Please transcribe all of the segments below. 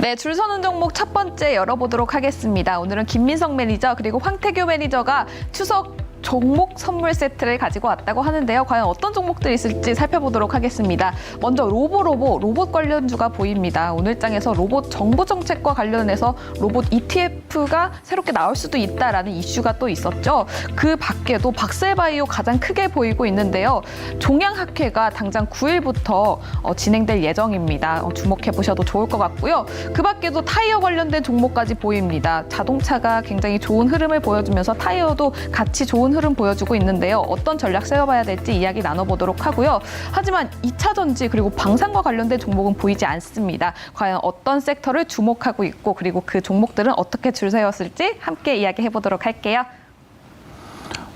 네, 줄 서는 종목 첫 번째 열어보도록 하겠습니다. 오늘은 김민석 매니저 그리고 황태규 매니저가 추석 종목 선물 세트를 가지고 왔다고 하는데요. 과연 어떤 종목들이 있을지 살펴보도록 하겠습니다. 먼저 로봇 관련주가 보입니다. 오늘 장에서 로봇 정부 정책과 관련해서 로봇 ETF가 새롭게 나올 수도 있다라는 이슈가 또 있었죠. 그 밖에도 박셀바이오 가장 크게 보이고 있는데요. 종양학회가 당장 9일부터 진행될 예정입니다. 주목해 보셔도 좋을 것 같고요. 그 밖에도 타이어 관련된 종목까지 보입니다. 자동차가 굉장히 좋은 흐름을 보여주면서 타이어도 같이 좋은 흐름 보여주고 있는데요. 어떤 전략 세워봐야 될지 이야기 나눠보도록 하고요. 하지만 2차 전지 그리고 방산과 관련된 종목은 보이지 않습니다. 과연 어떤 섹터를 주목하고 있고 그리고 그 종목들은 어떻게 줄 세웠을지 함께 이야기해보도록 할게요.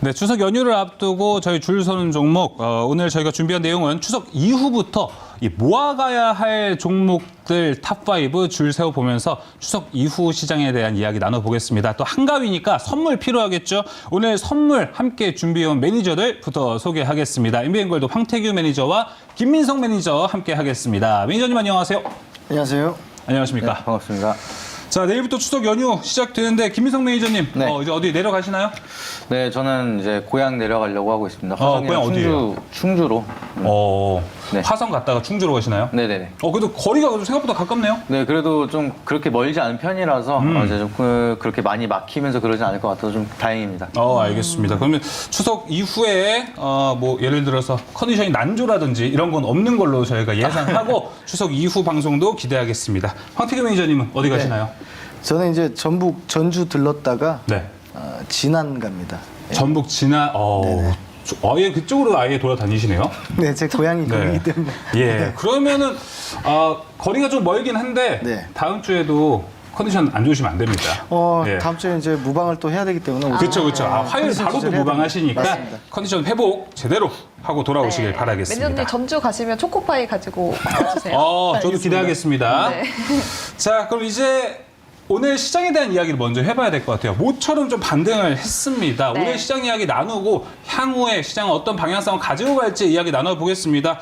네, 추석 연휴를 앞두고 저희 줄 서는 종목, 오늘 저희가 준비한 내용은 추석 이후부터 모아가야 할 종목들 탑5 줄 세워보면서 추석 이후 시장에 대한 이야기 나눠보겠습니다. 또 한가위니까 선물 필요하겠죠? 오늘 선물 함께 준비해온 매니저들부터 소개하겠습니다. MBN골드 황태규 매니저와 김민석 매니저 함께 하겠습니다. 매니저님 안녕하세요. 안녕하세요. 안녕하십니까? 네, 반갑습니다. 자, 내일부터 추석 연휴 시작되는데 김민석 매니저님, 네. 이제 어디 내려가시나요? 네, 저는 이제 고향 내려가려고 하고 있습니다. 고향 어디예요? 충주로. 네. 화성 갔다가 충주로 가시나요? 네네네. 그래도 거리가 생각보다 가깝네요? 네, 그래도 좀 그렇게 멀지 않은 편이라서 이제 좀 그렇게 많이 막히면서 그러지 않을 것 같아서 좀 다행입니다. 알겠습니다. 그러면 추석 이후에 뭐 예를 들어서 컨디션이 난조라든지 이런 건 없는 걸로 저희가 예상하고 추석 이후 방송도 기대하겠습니다. 황태규 매니저님은 어디 가시나요? 저는 이제 전북 전주 들렀다가 네. 진안 갑니다. 전북 진안, 아예 그쪽으로 아예 돌아다니시네요? 네, 제 고향이 거기기 때문에. 예, 그러면은 거리가 좀 멀긴 한데 네. 다음 주에도 컨디션 안 좋으시면 안 됩니다. 예. 다음 주에 이제 무방을 또 해야 되기 때문에. 그렇죠. 화요일 컨디션 바로 또 조절해야 무방하시니까 맞습니다. 컨디션 회복 제대로 하고 돌아오시길 바라겠습니다. 매니저님 전주 가시면 초코파이 가지고 와주세요. 저도 기대하겠습니다. 네. 자, 그럼 이제 오늘 시장에 대한 이야기를 먼저 해봐야 될 것 같아요. 모처럼 좀 반등을 했습니다. 네. 오늘 시장 이야기 나누고 향후에 시장은 어떤 방향성을 가지고 갈지 이야기 나눠보겠습니다.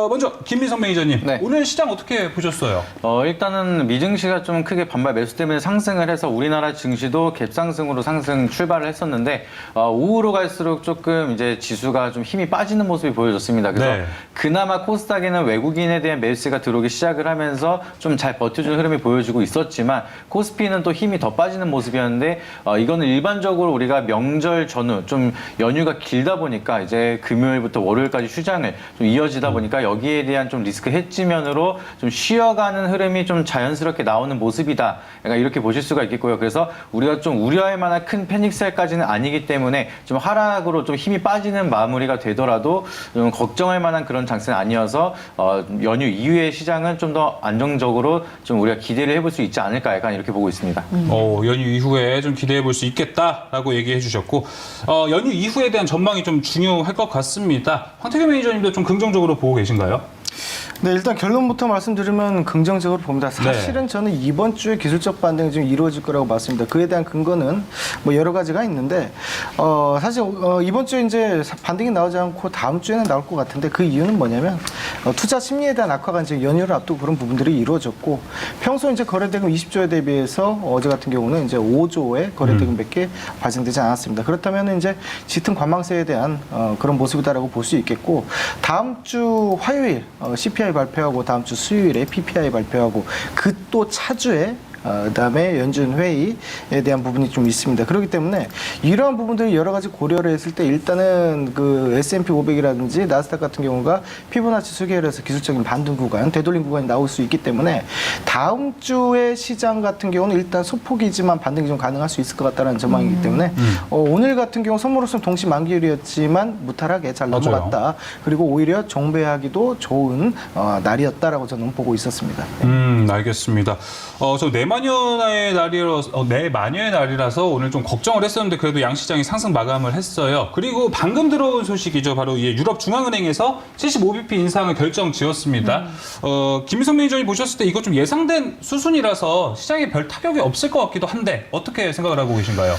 먼저 김민석 매니저님, 네. 오늘 시장 어떻게 보셨어요? 일단은 미증시가 좀 크게 반발 매수 때문에 상승을 해서 우리나라 증시도 갭상승으로 상승 출발을 했었는데 오후로 갈수록 조금 이제 지수가 좀 힘이 빠지는 모습이 보여졌습니다. 그래서 네. 그나마 코스닥에는 외국인에 대한 매수가 들어오기 시작을 하면서 좀 잘 버텨주는 흐름이 보여지고 있었지만 코스피는 또 힘이 더 빠지는 모습이었는데 이거는 일반적으로 우리가 명절 전후 좀 연휴가 길다 보니까 이제 금요일부터 월요일까지 휴장을 좀 이어지다 보니까 여기에 대한 좀 리스크 헤지면으로 좀 쉬어가는 흐름이 좀 자연스럽게 나오는 모습이다. 약간 이렇게 보실 수가 있겠고요. 그래서 우리가 좀 우려할 만한 큰 패닉셀까지는 아니기 때문에 좀 하락으로 좀 힘이 빠지는 마무리가 되더라도 좀 걱정할 만한 그런 장세는 아니어서 연휴 이후의 시장은 좀 더 안정적으로 좀 우리가 기대를 해볼 수 있지 않을까 약간 이렇게 보고 있습니다. 연휴 이후에 좀 기대해 볼 수 있겠다라고 얘기해 주셨고 연휴 이후에 대한 전망이 좀 중요할 것 같습니다. 황태규 매니저님도 좀 긍정적으로 보고 계신가요? 네, 일단 결론부터 말씀드리면 긍정적으로 봅니다. 사실은 저는 이번 주에 기술적 반등이 좀 이루어질 거라고 봤습니다. 그에 대한 근거는 뭐 여러 가지가 있는데 사실 이번 주에 이제 반등이 나오지 않고 다음 주에는 나올 것 같은데 그 이유는 뭐냐면 투자 심리에 대한 악화가 이제 연휴를 앞두고 그런 부분들이 이루어졌고 평소 이제 거래대금 20조에 대비해서 어제 같은 경우는 이제 5조의 거래대금밖에 발생되지 않았습니다. 그렇다면 이제 짙은 관망세에 대한 그런 모습이다라고 볼 수 있겠고 다음 주 화요일 CPI 발표하고 다음 주 수요일에 PPI 발표하고 그 또 차주에 그다음에 연준 회의에 대한 부분이 좀 있습니다. 그렇기 때문에 이러한 부분들이 여러 가지 고려를 했을 때 일단은 그 S&P 500이라든지 나스닥 같은 경우가 피보나치 수계열에서 기술적인 반등 구간, 되돌림 구간이 나올 수 있기 때문에 다음 주의 시장 같은 경우는 일단 소폭이지만 반등이 좀 가능할 수 있을 것 같다는 전망이기 때문에 오늘 같은 경우 선물로서는 동시 만기일이었지만 무탈하게 잘 넘어갔다. 맞아요. 그리고 오히려 정배하기도 좋은 날이었다라고 저는 보고 있었습니다. 알겠습니다. 저 네 내마녀의 날이라서 오늘 좀 걱정을 했었는데 그래도 양시장이 상승 마감을 했어요. 그리고 방금 들어온 소식이죠. 바로 유럽 중앙은행에서 75bp 인상을 결정 지었습니다. 김민석 매니저님 보셨을 때 이거 좀 예상된 수순이라서 시장에 별 타격이 없을 것 같기도 한데 어떻게 생각을 하고 계신가요?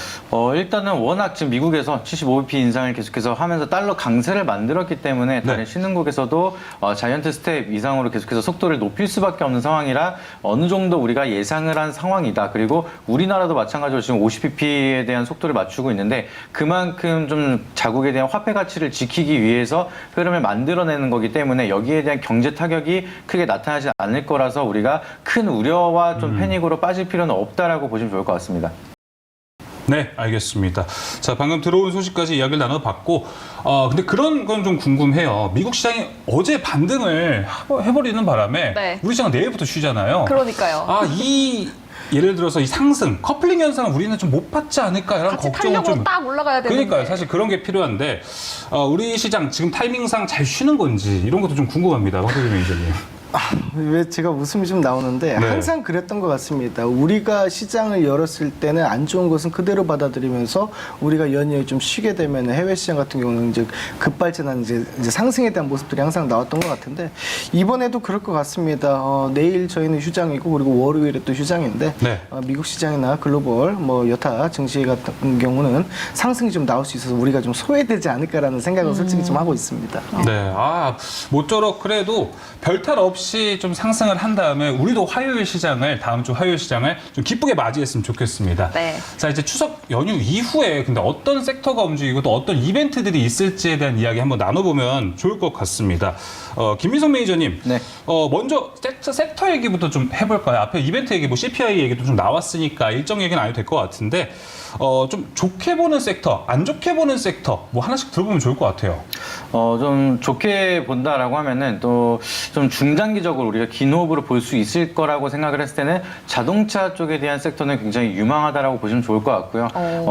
일단은 워낙 지금 미국에서 75bp 인상을 계속해서 하면서 달러 강세를 만들었기 때문에 다른 신흥국에서도 자이언트 스텝 이상으로 계속해서 속도를 높일 수밖에 없는 상황이라 어느 정도 우리가 예상을 한 상황이다. 그리고 우리나라도 마찬가지로 지금 50bp에 대한 속도를 맞추고 있는데 그만큼 좀 자국에 대한 화폐 가치를 지키기 위해서 흐름을 만들어내는 거기 때문에 여기에 대한 경제 타격이 크게 나타나지 않을 거라서 우리가 큰 우려와 좀 패닉으로 빠질 필요는 없다라고 보시면 좋을 것 같습니다. 네, 알겠습니다. 자, 방금 들어온 소식까지 이야기를 나눠봤고, 근데 그런 건 좀 궁금해요. 미국 시장이 어제 반등을 해버리는 바람에 네. 우리 시장은 내일부터 쉬잖아요. 그러니까요. 예를 들어서 이 상승, 커플링 현상을 우리는 좀 못 받지 않을까라는 같이 걱정은 탄력으로 좀. 딱 올라가야 되는데. 그러니까요. 사실 그런 게 필요한데 우리 시장 지금 타이밍상 잘 쉬는 건지 이런 것도 좀 궁금합니다. 황태균 매니저님. 왜 제가 웃음이 좀 나오는데 네. 항상 그랬던 것 같습니다. 우리가 시장을 열었을 때는 안 좋은 것은 그대로 받아들이면서 우리가 연이어 좀 쉬게 되면 해외 시장 같은 경우는 이제 급발진한 이제 상승에 대한 모습들이 항상 나왔던 것 같은데 이번에도 그럴 것 같습니다. 내일 저희는 휴장이고 그리고 월요일에 또 휴장인데 네. 미국 시장이나 글로벌 뭐 여타 증시 같은 경우는 상승이 좀 나올 수 있어서 우리가 좀 소외되지 않을까라는 생각을 솔직히 좀 하고 있습니다. 네, 모쪼록 그래도 별탈 없이 좀 상승을 한 다음에 우리도 다음 주 화요일 시장을 좀 기쁘게 맞이했으면 좋겠습니다. 네. 자, 이제 추석 연휴 이후에 근데 어떤 섹터가 움직이고 또 어떤 이벤트들이 있을지에 대한 이야기 한번 나눠보면 좋을 것 같습니다. 김민석 매니저님, 네. 먼저 섹터 얘기부터 좀 해볼까요? 앞에 이벤트 얘기, CPI 얘기도 좀 나왔으니까 일정 얘기는 안 해도 될 것 같은데 좀 좋게 보는 섹터, 안 좋게 보는 섹터 하나씩 들어보면 좋을 것 같아요. 좀 좋게 본다라고 하면은 또 좀 중장기적으로 우리가 긴 호흡으로 볼 수 있을 거라고 생각을 했을 때는 자동차 쪽에 대한 섹터는 굉장히 유망하다라고 보시면 좋을 것 같고요.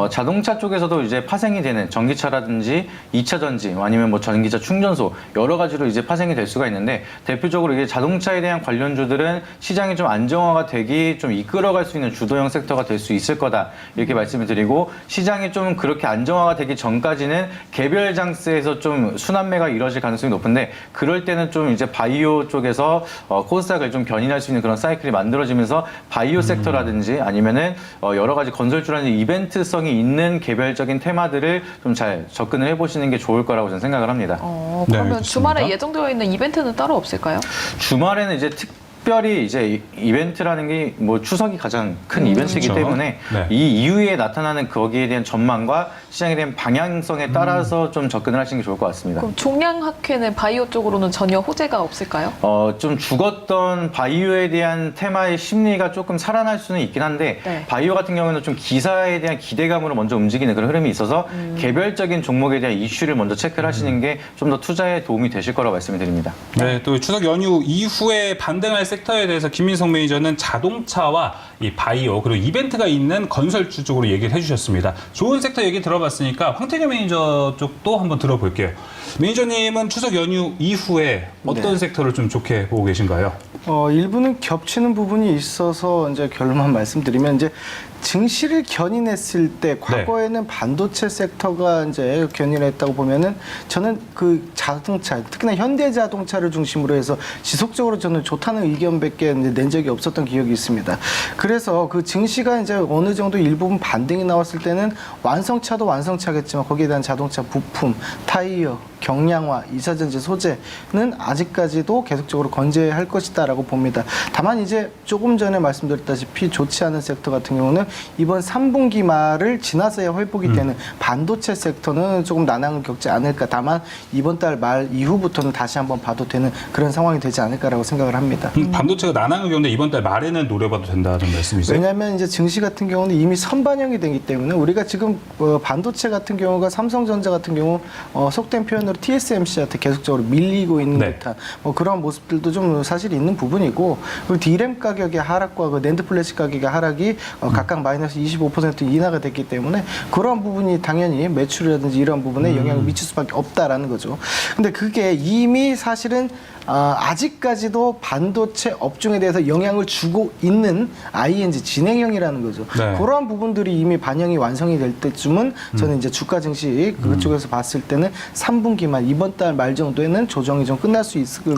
자동차 쪽에서도 이제 파생이 되는 전기차라든지 2차 전지 아니면 뭐 전기차 충전소 여러 가지로 이제 파생이 될 수가 있는데 대표적으로 이게 자동차에 대한 관련주들은 시장이 좀 안정화가 되기 좀 이끌어갈 수 있는 주도형 섹터가 될 수 있을 거다 이렇게 말씀을 드리고 시장이 좀 그렇게 안정화가 되기 전까지는 개별 장세에서 좀 순환매가 이루어질 가능성이 높은데 그럴 때는 좀 이제 바이오 쪽에서 코스닥을 좀 견인할 수 있는 그런 사이클이 만들어지면서 바이오 섹터라든지 아니면은 여러 가지 건설주라는 이벤트성이 있는 개별적인 테마들을 좀 잘 접근을 해보시는 게 좋을 거라고 저는 생각을 합니다. 그러면 네, 주말에 예정되어 있는 이벤트는 따로 없을까요? 주말에는 이제 특별히 이제 이벤트라는 게 뭐 추석이 가장 큰 이벤트이기 그렇죠. 때문에 네. 이 이후에 나타나는 거기에 대한 전망과 시장에 대한 방향성에 따라서 좀 접근을 하시는 게 좋을 것 같습니다. 그럼 종량학회는 바이오 쪽으로는 전혀 호재가 없을까요? 좀 죽었던 바이오에 대한 테마의 심리가 조금 살아날 수는 있긴 한데 네. 바이오 같은 경우는 좀 기사에 대한 기대감으로 먼저 움직이는 그런 흐름이 있어서 개별적인 종목에 대한 이슈를 먼저 체크를 하시는 게 좀 더 투자에 도움이 되실 거라고 말씀을 드립니다. 네, 또 추석 연휴 이후에 반등할 섹터에 대해서 김민석 매니저는 자동차와 이 바이오 그리고 이벤트가 있는 건설주 쪽으로 얘기를 해주셨습니다. 좋은 섹터 얘기 들어봤으니까 황태균 매니저 쪽도 한번 들어볼게요. 매니저님은 추석 연휴 이후에 어떤 섹터를 좀 좋게 보고 계신가요? 일부는 겹치는 부분이 있어서 이제 결론만 말씀드리면 이제 증시를 견인했을 때 과거에는 반도체 섹터가 이제 견인했다고 보면은 저는 그 자동차 특히나 현대자동차를 중심으로 해서 지속적으로 저는 좋다는 의견밖에 이제 낸 적이 없었던 기억이 있습니다. 그래서 그 증시가 이제 어느 정도 일부분 반등이 나왔을 때는 완성차도 완성차겠지만 거기에 대한 자동차 부품, 타이어, 경량화, 이사전지 소재는 아직까지도 계속적으로 건재할 것이다라고 봅니다. 다만 이제 조금 전에 말씀드렸다시피 좋지 않은 섹터 같은 경우는 이번 3분기 말을 지나서야 회복이 되는 반도체 섹터는 조금 난항을 겪지 않을까. 다만 이번 달 말 이후부터는 다시 한번 봐도 되는 그런 상황이 되지 않을까라고 생각을 합니다. 반도체가 난항을 겪는데 이번 달 말에는 노려봐도 된다는 말씀이세요? 왜냐하면 이제 증시 같은 경우는 이미 선반영이 되기 때문에 우리가 지금 반도체 같은 경우가 삼성전자 같은 경우 속된 표현으로 TSMC한테 계속적으로 밀리고 있는 듯한 뭐 그런 모습들도 좀 사실 있는 부분이고 그리고 D램 가격의 하락과 그 낸드 플래시 가격의 하락이 각각 마이너스 25% 인하가 됐기 때문에 그런 부분이 당연히 매출이라든지 이런 부분에 영향을 미칠 수밖에 없다라는 거죠. 근데 그게 이미 사실은 아직까지도 반도체 업종에 대해서 영향을 주고 있는 ING 진행형이라는 거죠. 네. 그러한 부분들이 이미 반영이 완성이 될 때쯤은 저는 이제 주가 증시 그쪽에서 봤을 때는 3분기 말 이번 달 말 정도에는 조정이 좀 끝날 수 있을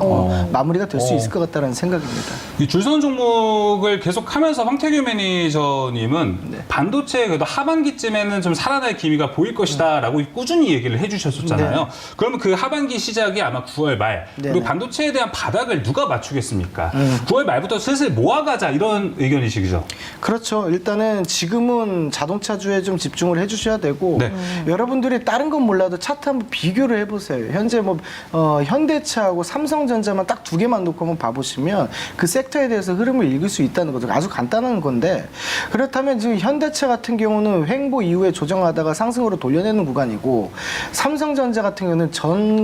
마무리가 될 수 있을 것 같다는 생각입니다. 이 줄선 종목을 계속하면서 황태규 매니저님은 네. 반도체 그래도 하반기쯤에는 좀 살아날 기미가 보일 것이다라고 꾸준히 얘기를 해주셨었잖아요. 네. 그러면 그 하반기 시작이 아마 9월 말 네. 그리고 반도체에 대한 바닥을 누가 맞추겠습니까? 9월 말부터 슬슬 모아가자 이런 의견이시죠? 그렇죠. 일단은 지금은 자동차주에 좀 집중을 해주셔야 되고 네. 여러분들이 다른 건 몰라도 차트 한번 비교를 해보세요. 현재 뭐 현대차하고 삼성전자만 딱 두 개만 놓고 한번 봐보시면 그 섹터에 대해서 흐름을 읽을 수 있다는 거죠. 아주 간단한 건데 그렇다면 지금 현대차 같은 경우는 횡보 이후에 조정하다가 상승으로 돌려내는 구간이고 삼성전자 같은 경우는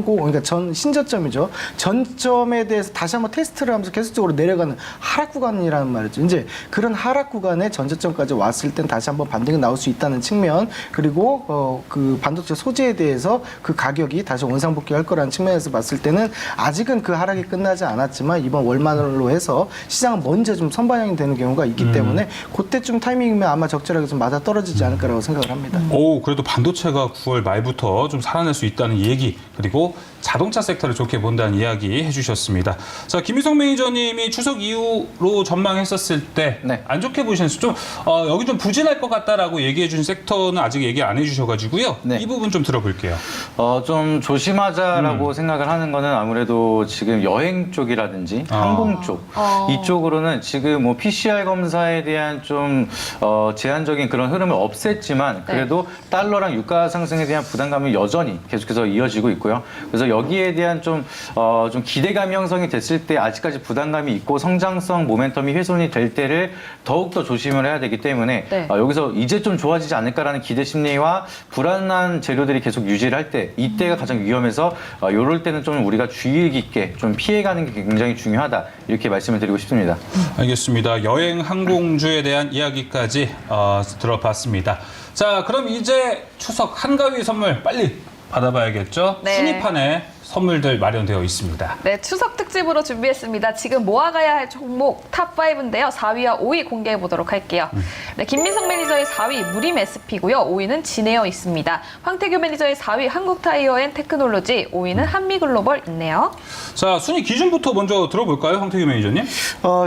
그러니까 신저점이죠. 전점에 대해서 다시 한번 테스트를 하면서 계속적으로 내려가는 하락 구간이라는 말이죠. 이제 그런 하락 구간에 전저점까지 왔을 땐 다시 한번 반등이 나올 수 있다는 측면 그리고 그 반도체 소재에 대해서 그 가격이 다시 원상복귀할 거라는 측면에서 봤을 때는 아직은 그 하락이 끝나지 않았지만 이번 월말로 해서 시장은 먼저 좀 선반영이 되는 경우가 있기 때문에 그때쯤 타이밍이면 아마 적절하게 좀 맞아 떨어지지 않을까라고 생각을 합니다. 오, 그래도 반도체가 9월 말부터 좀 살아날 수 있다는 얘기 그리고 자동차 섹터를 좋게 본다는 이야기 해주셨습니다. 자, 김희성 매니저님이 추석 이후로 전망했었을 때 안 네. 좋게 보시는 좀 여기 좀 부진할 것 같다라고 얘기해 주신 섹터는 아직 얘기 안 해주셔가지고요. 네. 이 부분 좀 들어볼게요. 좀 조심하자라고 생각을 하는 거는 아무래도 지금 여행 쪽이라든지 항공 쪽 이쪽으로는 지금 뭐 PCR 검사에 대한 좀 제한적인 그런 흐름을 없앴지만 그래도 달러랑 유가 상승에 대한 부담감이 여전히 계속해서 이어지고 있고요. 그래서 여기에 대한 좀 기대감 형성이 됐을 때 아직까지 부담감이 있고 성장성 모멘텀이 훼손이 될 때를 더욱더 조심을 해야 되기 때문에 네. 여기서 이제 좀 좋아지지 않을까라는 기대 심리와 불안한 재료들이 계속 유지를 할 때 이때가 가장 위험해서 이럴 때는 좀 우리가 주의 깊게 좀 피해가는 게 굉장히 중요하다 이렇게 말씀을 드리고 싶습니다. 알겠습니다. 여행 항공주에 대한 이야기까지 들어봤습니다. 자, 그럼 이제 추석 한가위 선물 빨리 받아봐야겠죠? 네. 순위판에 선물들 마련되어 있습니다. 네, 추석 특집으로 준비했습니다. 지금 모아가야 할 종목 탑5인데요. 4위와 5위 공개해 보도록 할게요. 네, 김민성 매니저의 4위 무림 SP고요. 5위는 진에어 있습니다. 황태규 매니저의 4위 한국타이어앤테크놀로지, 5위는 한미글로벌 있네요. 자, 순위 기준부터 먼저 들어볼까요, 황태규 매니저님?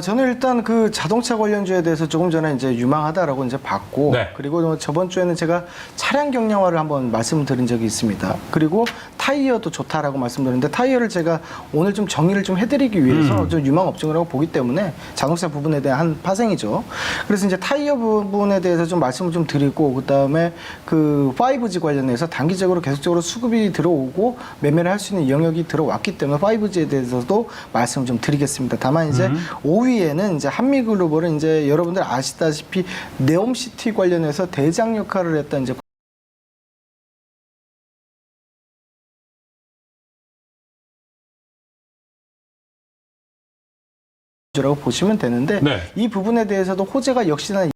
저는 일단 그 자동차 관련주에 대해서 조금 전에 이제 유망하다라고 이제 봤고, 네. 그리고 저번 주에는 제가 차량 경량화를 한번 말씀드린 적이 있습니다. 그리고 타이어도 좋다라고 말씀드렸는데 타이어를 제가 오늘 좀 정리를 좀 해드리기 위해서 좀 유망 업종이라고 보기 때문에 자동차 부분에 대한 한 파생이죠. 그래서 이제 타이어 부분에 대해서 좀 말씀을 좀 드리고 그 다음에 그 5G 관련해서 단기적으로 계속적으로 수급이 들어오고 매매를 할 수 있는 영역이 들어왔기 때문에 5G에 대해서도 말씀을 좀 드리겠습니다. 다만 이제 5위에는 이제 한미글로벌은 이제 여러분들 아시다시피 네옴시티 관련해서 대장 역할을 했던 이제 라고 보시면 되는데 네. 이 부분에 대해서도 호재가 역시나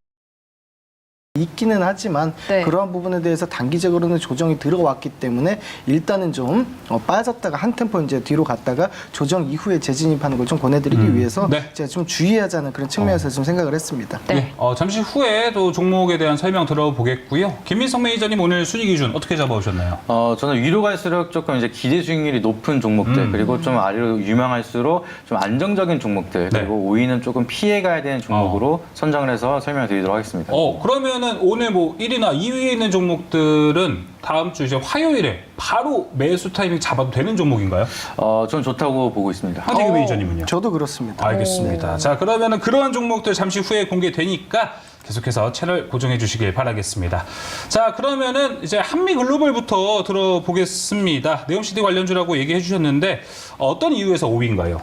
있기는 하지만 네. 그러한 부분에 대해서 단기적으로는 조정이 들어왔기 때문에 일단은 좀 빠졌다가 한 템포 이제 뒤로 갔다가 조정 이후에 재진입하는 걸 좀 권해드리기 위해서 네. 제가 좀 주의하자는 그런 측면에서 좀 생각을 했습니다. 네. 네. 잠시 후에 또 종목에 대한 설명 들어보겠고요. 김민성 매니저님 오늘 순위 기준 어떻게 잡아오셨나요? 저는 위로 갈수록 조금 이제 기대 수익률이 높은 종목들 그리고 좀 아래로 유망할수록 좀 안정적인 종목들 네. 그리고 5위는 조금 피해가야 되는 종목으로 선정을 해서 설명드리도록 하겠습니다. 그러면은 오늘 뭐 1위나 2위에 있는 종목들은 다음 주 이제 화요일에 바로 매수 타이밍 잡아도 되는 종목인가요? 저는 좋다고 보고 있습니다. 황태규 매니저님은요? 저도 그렇습니다. 알겠습니다. 자, 그러면은 그러한 종목들 잠시 후에 공개되니까 계속해서 채널 고정해 주시길 바라겠습니다. 자, 그러면은 이제 한미글로벌부터 들어보겠습니다. 네옴시티 관련주라고 얘기해 주셨는데 어떤 이유에서 5위인가요?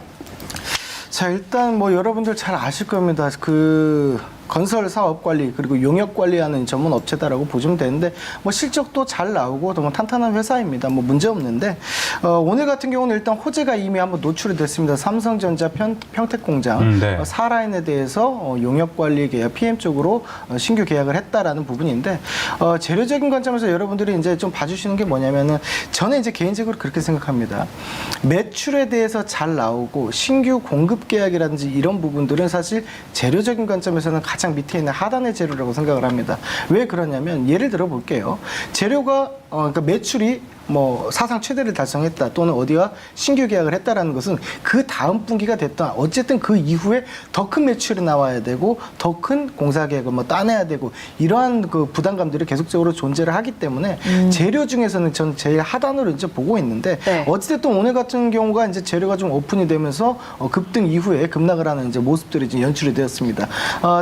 자, 일단 뭐 여러분들 잘 아실 겁니다. 그 건설 사업 관리 그리고 용역 관리하는 전문 업체다라고 보시면 되는데 뭐 실적도 잘 나오고 너무 탄탄한 회사입니다. 뭐 문제 없는데 오늘 같은 경우는 일단 호재가 이미 한번 노출이 됐습니다. 삼성전자 평택공장 네. 4라인에 대해서 용역 관리 계약 PM 쪽으로 신규 계약을 했다라는 부분인데 재료적인 관점에서 여러분들이 이제 좀 봐주시는 게 뭐냐면은 저는 이제 개인적으로 그렇게 생각합니다. 매출에 대해서 잘 나오고 신규 공급 계약이라든지 이런 부분들은 사실 재료적인 관점에서는 가장 밑에 있는 하단의 재료라고 생각을 합니다. 왜 그러냐면 예를 들어 볼게요. 재료가 그러니까 매출이 뭐 사상 최대를 달성했다 또는 어디와 신규 계약을 했다라는 것은 그 다음 분기가 됐다. 어쨌든 그 이후에 더 큰 매출이 나와야 되고 더 큰 공사 계획을 뭐 따내야 되고 이러한 그 부담감들이 계속적으로 존재를 하기 때문에 재료 중에서는 전 제일 하단으로 이제 보고 있는데 네. 어찌됐든 오늘 같은 경우가 이제 재료가 좀 오픈이 되면서 급등 이후에 급락을 하는 이제 모습들이 이제 연출이 되었습니다.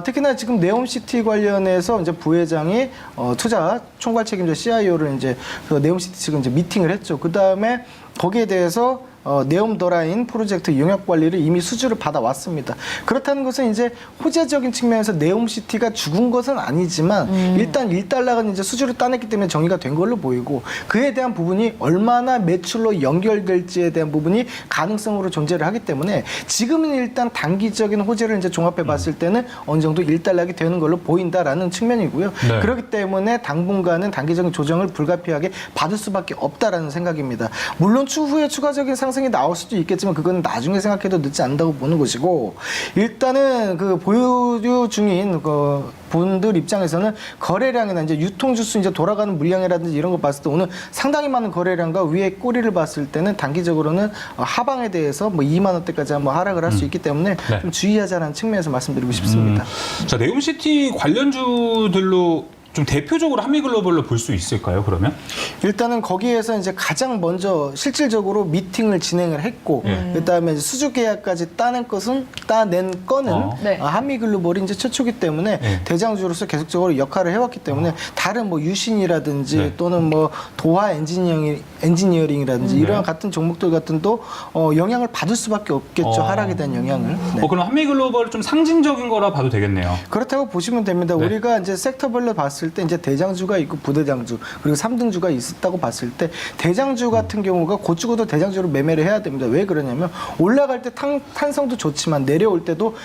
특히나 지금 네옴시티 관련해서 이제 부회장이 투자 총괄 책임자 CIO를 이제 그 네옴시티 측은 이제 미팅을 했죠. 그 다음에 거기에 대해서 네옴더라인 프로젝트 용역 관리를 이미 수주를 받아왔습니다. 그렇다는 것은 이제 호재적인 측면에서 네옴시티가 죽은 것은 아니지만 일단 1달러가 이제 수주를 따냈기 때문에 정의가 된 걸로 보이고 그에 대한 부분이 얼마나 매출로 연결될지에 대한 부분이 가능성으로 존재를 하기 때문에 지금은 일단 단기적인 호재를 이제 종합해 봤을 때는 어느 정도 1달러가 되는 걸로 보인다라는 측면이고요. 네. 그렇기 때문에 당분간은 단기적인 조정을 불가피하게 받을 수밖에 없다라는 생각입니다. 물론 추후에 추가적인 상승이 나올 수도 있겠지만 그건 나중에 생각해도 늦지 않다고 보는 것이고 일단은 그 보유 중인 그 분들 입장에서는 거래량이나 이제 유통 주수 이제 돌아가는 물량이라든지 이런 거 봤을 때 오늘 상당히 많은 거래량과 위에 꼬리를 봤을 때는 단기적으로는 하방에 대해서 뭐 2만 원대까지 한번 하락을 할 수 있기 때문에 네. 좀 주의하자는 측면에서 말씀드리고 싶습니다. 자, 네옴시티 관련주들로 좀 대표적으로 한미글로벌로 볼 수 있을까요, 그러면? 일단은 거기에서 이제 가장 먼저 실질적으로 미팅을 진행을 했고 그다음에 이제 수주 계약까지 따낸 건은 네. 한미글로벌이 이제 최초기 때문에 네. 대장주로서 계속적으로 역할을 해왔기 때문에 다른 뭐 유신이라든지 네. 또는 뭐 도화 엔지니어링이라든지 이러한 같은 종목들 같은 또 영향을 받을 수밖에 없겠죠. 하락에 대한 영향을. 네. 그럼 한미글로벌 좀 상징적인 거라 봐도 되겠네요. 그렇다고 보시면 됩니다. 네. 우리가 이제 섹터별로 봤을 때 이제 대장주가 있고 부대장주 그리고 3등주가 있었다고 봤을 때 대장주 같은 경우가 곧 죽어도 대장주로 매매를 해야 됩니다. 왜 그러냐면 올라갈 때 탄성도 좋지만 내려올 때도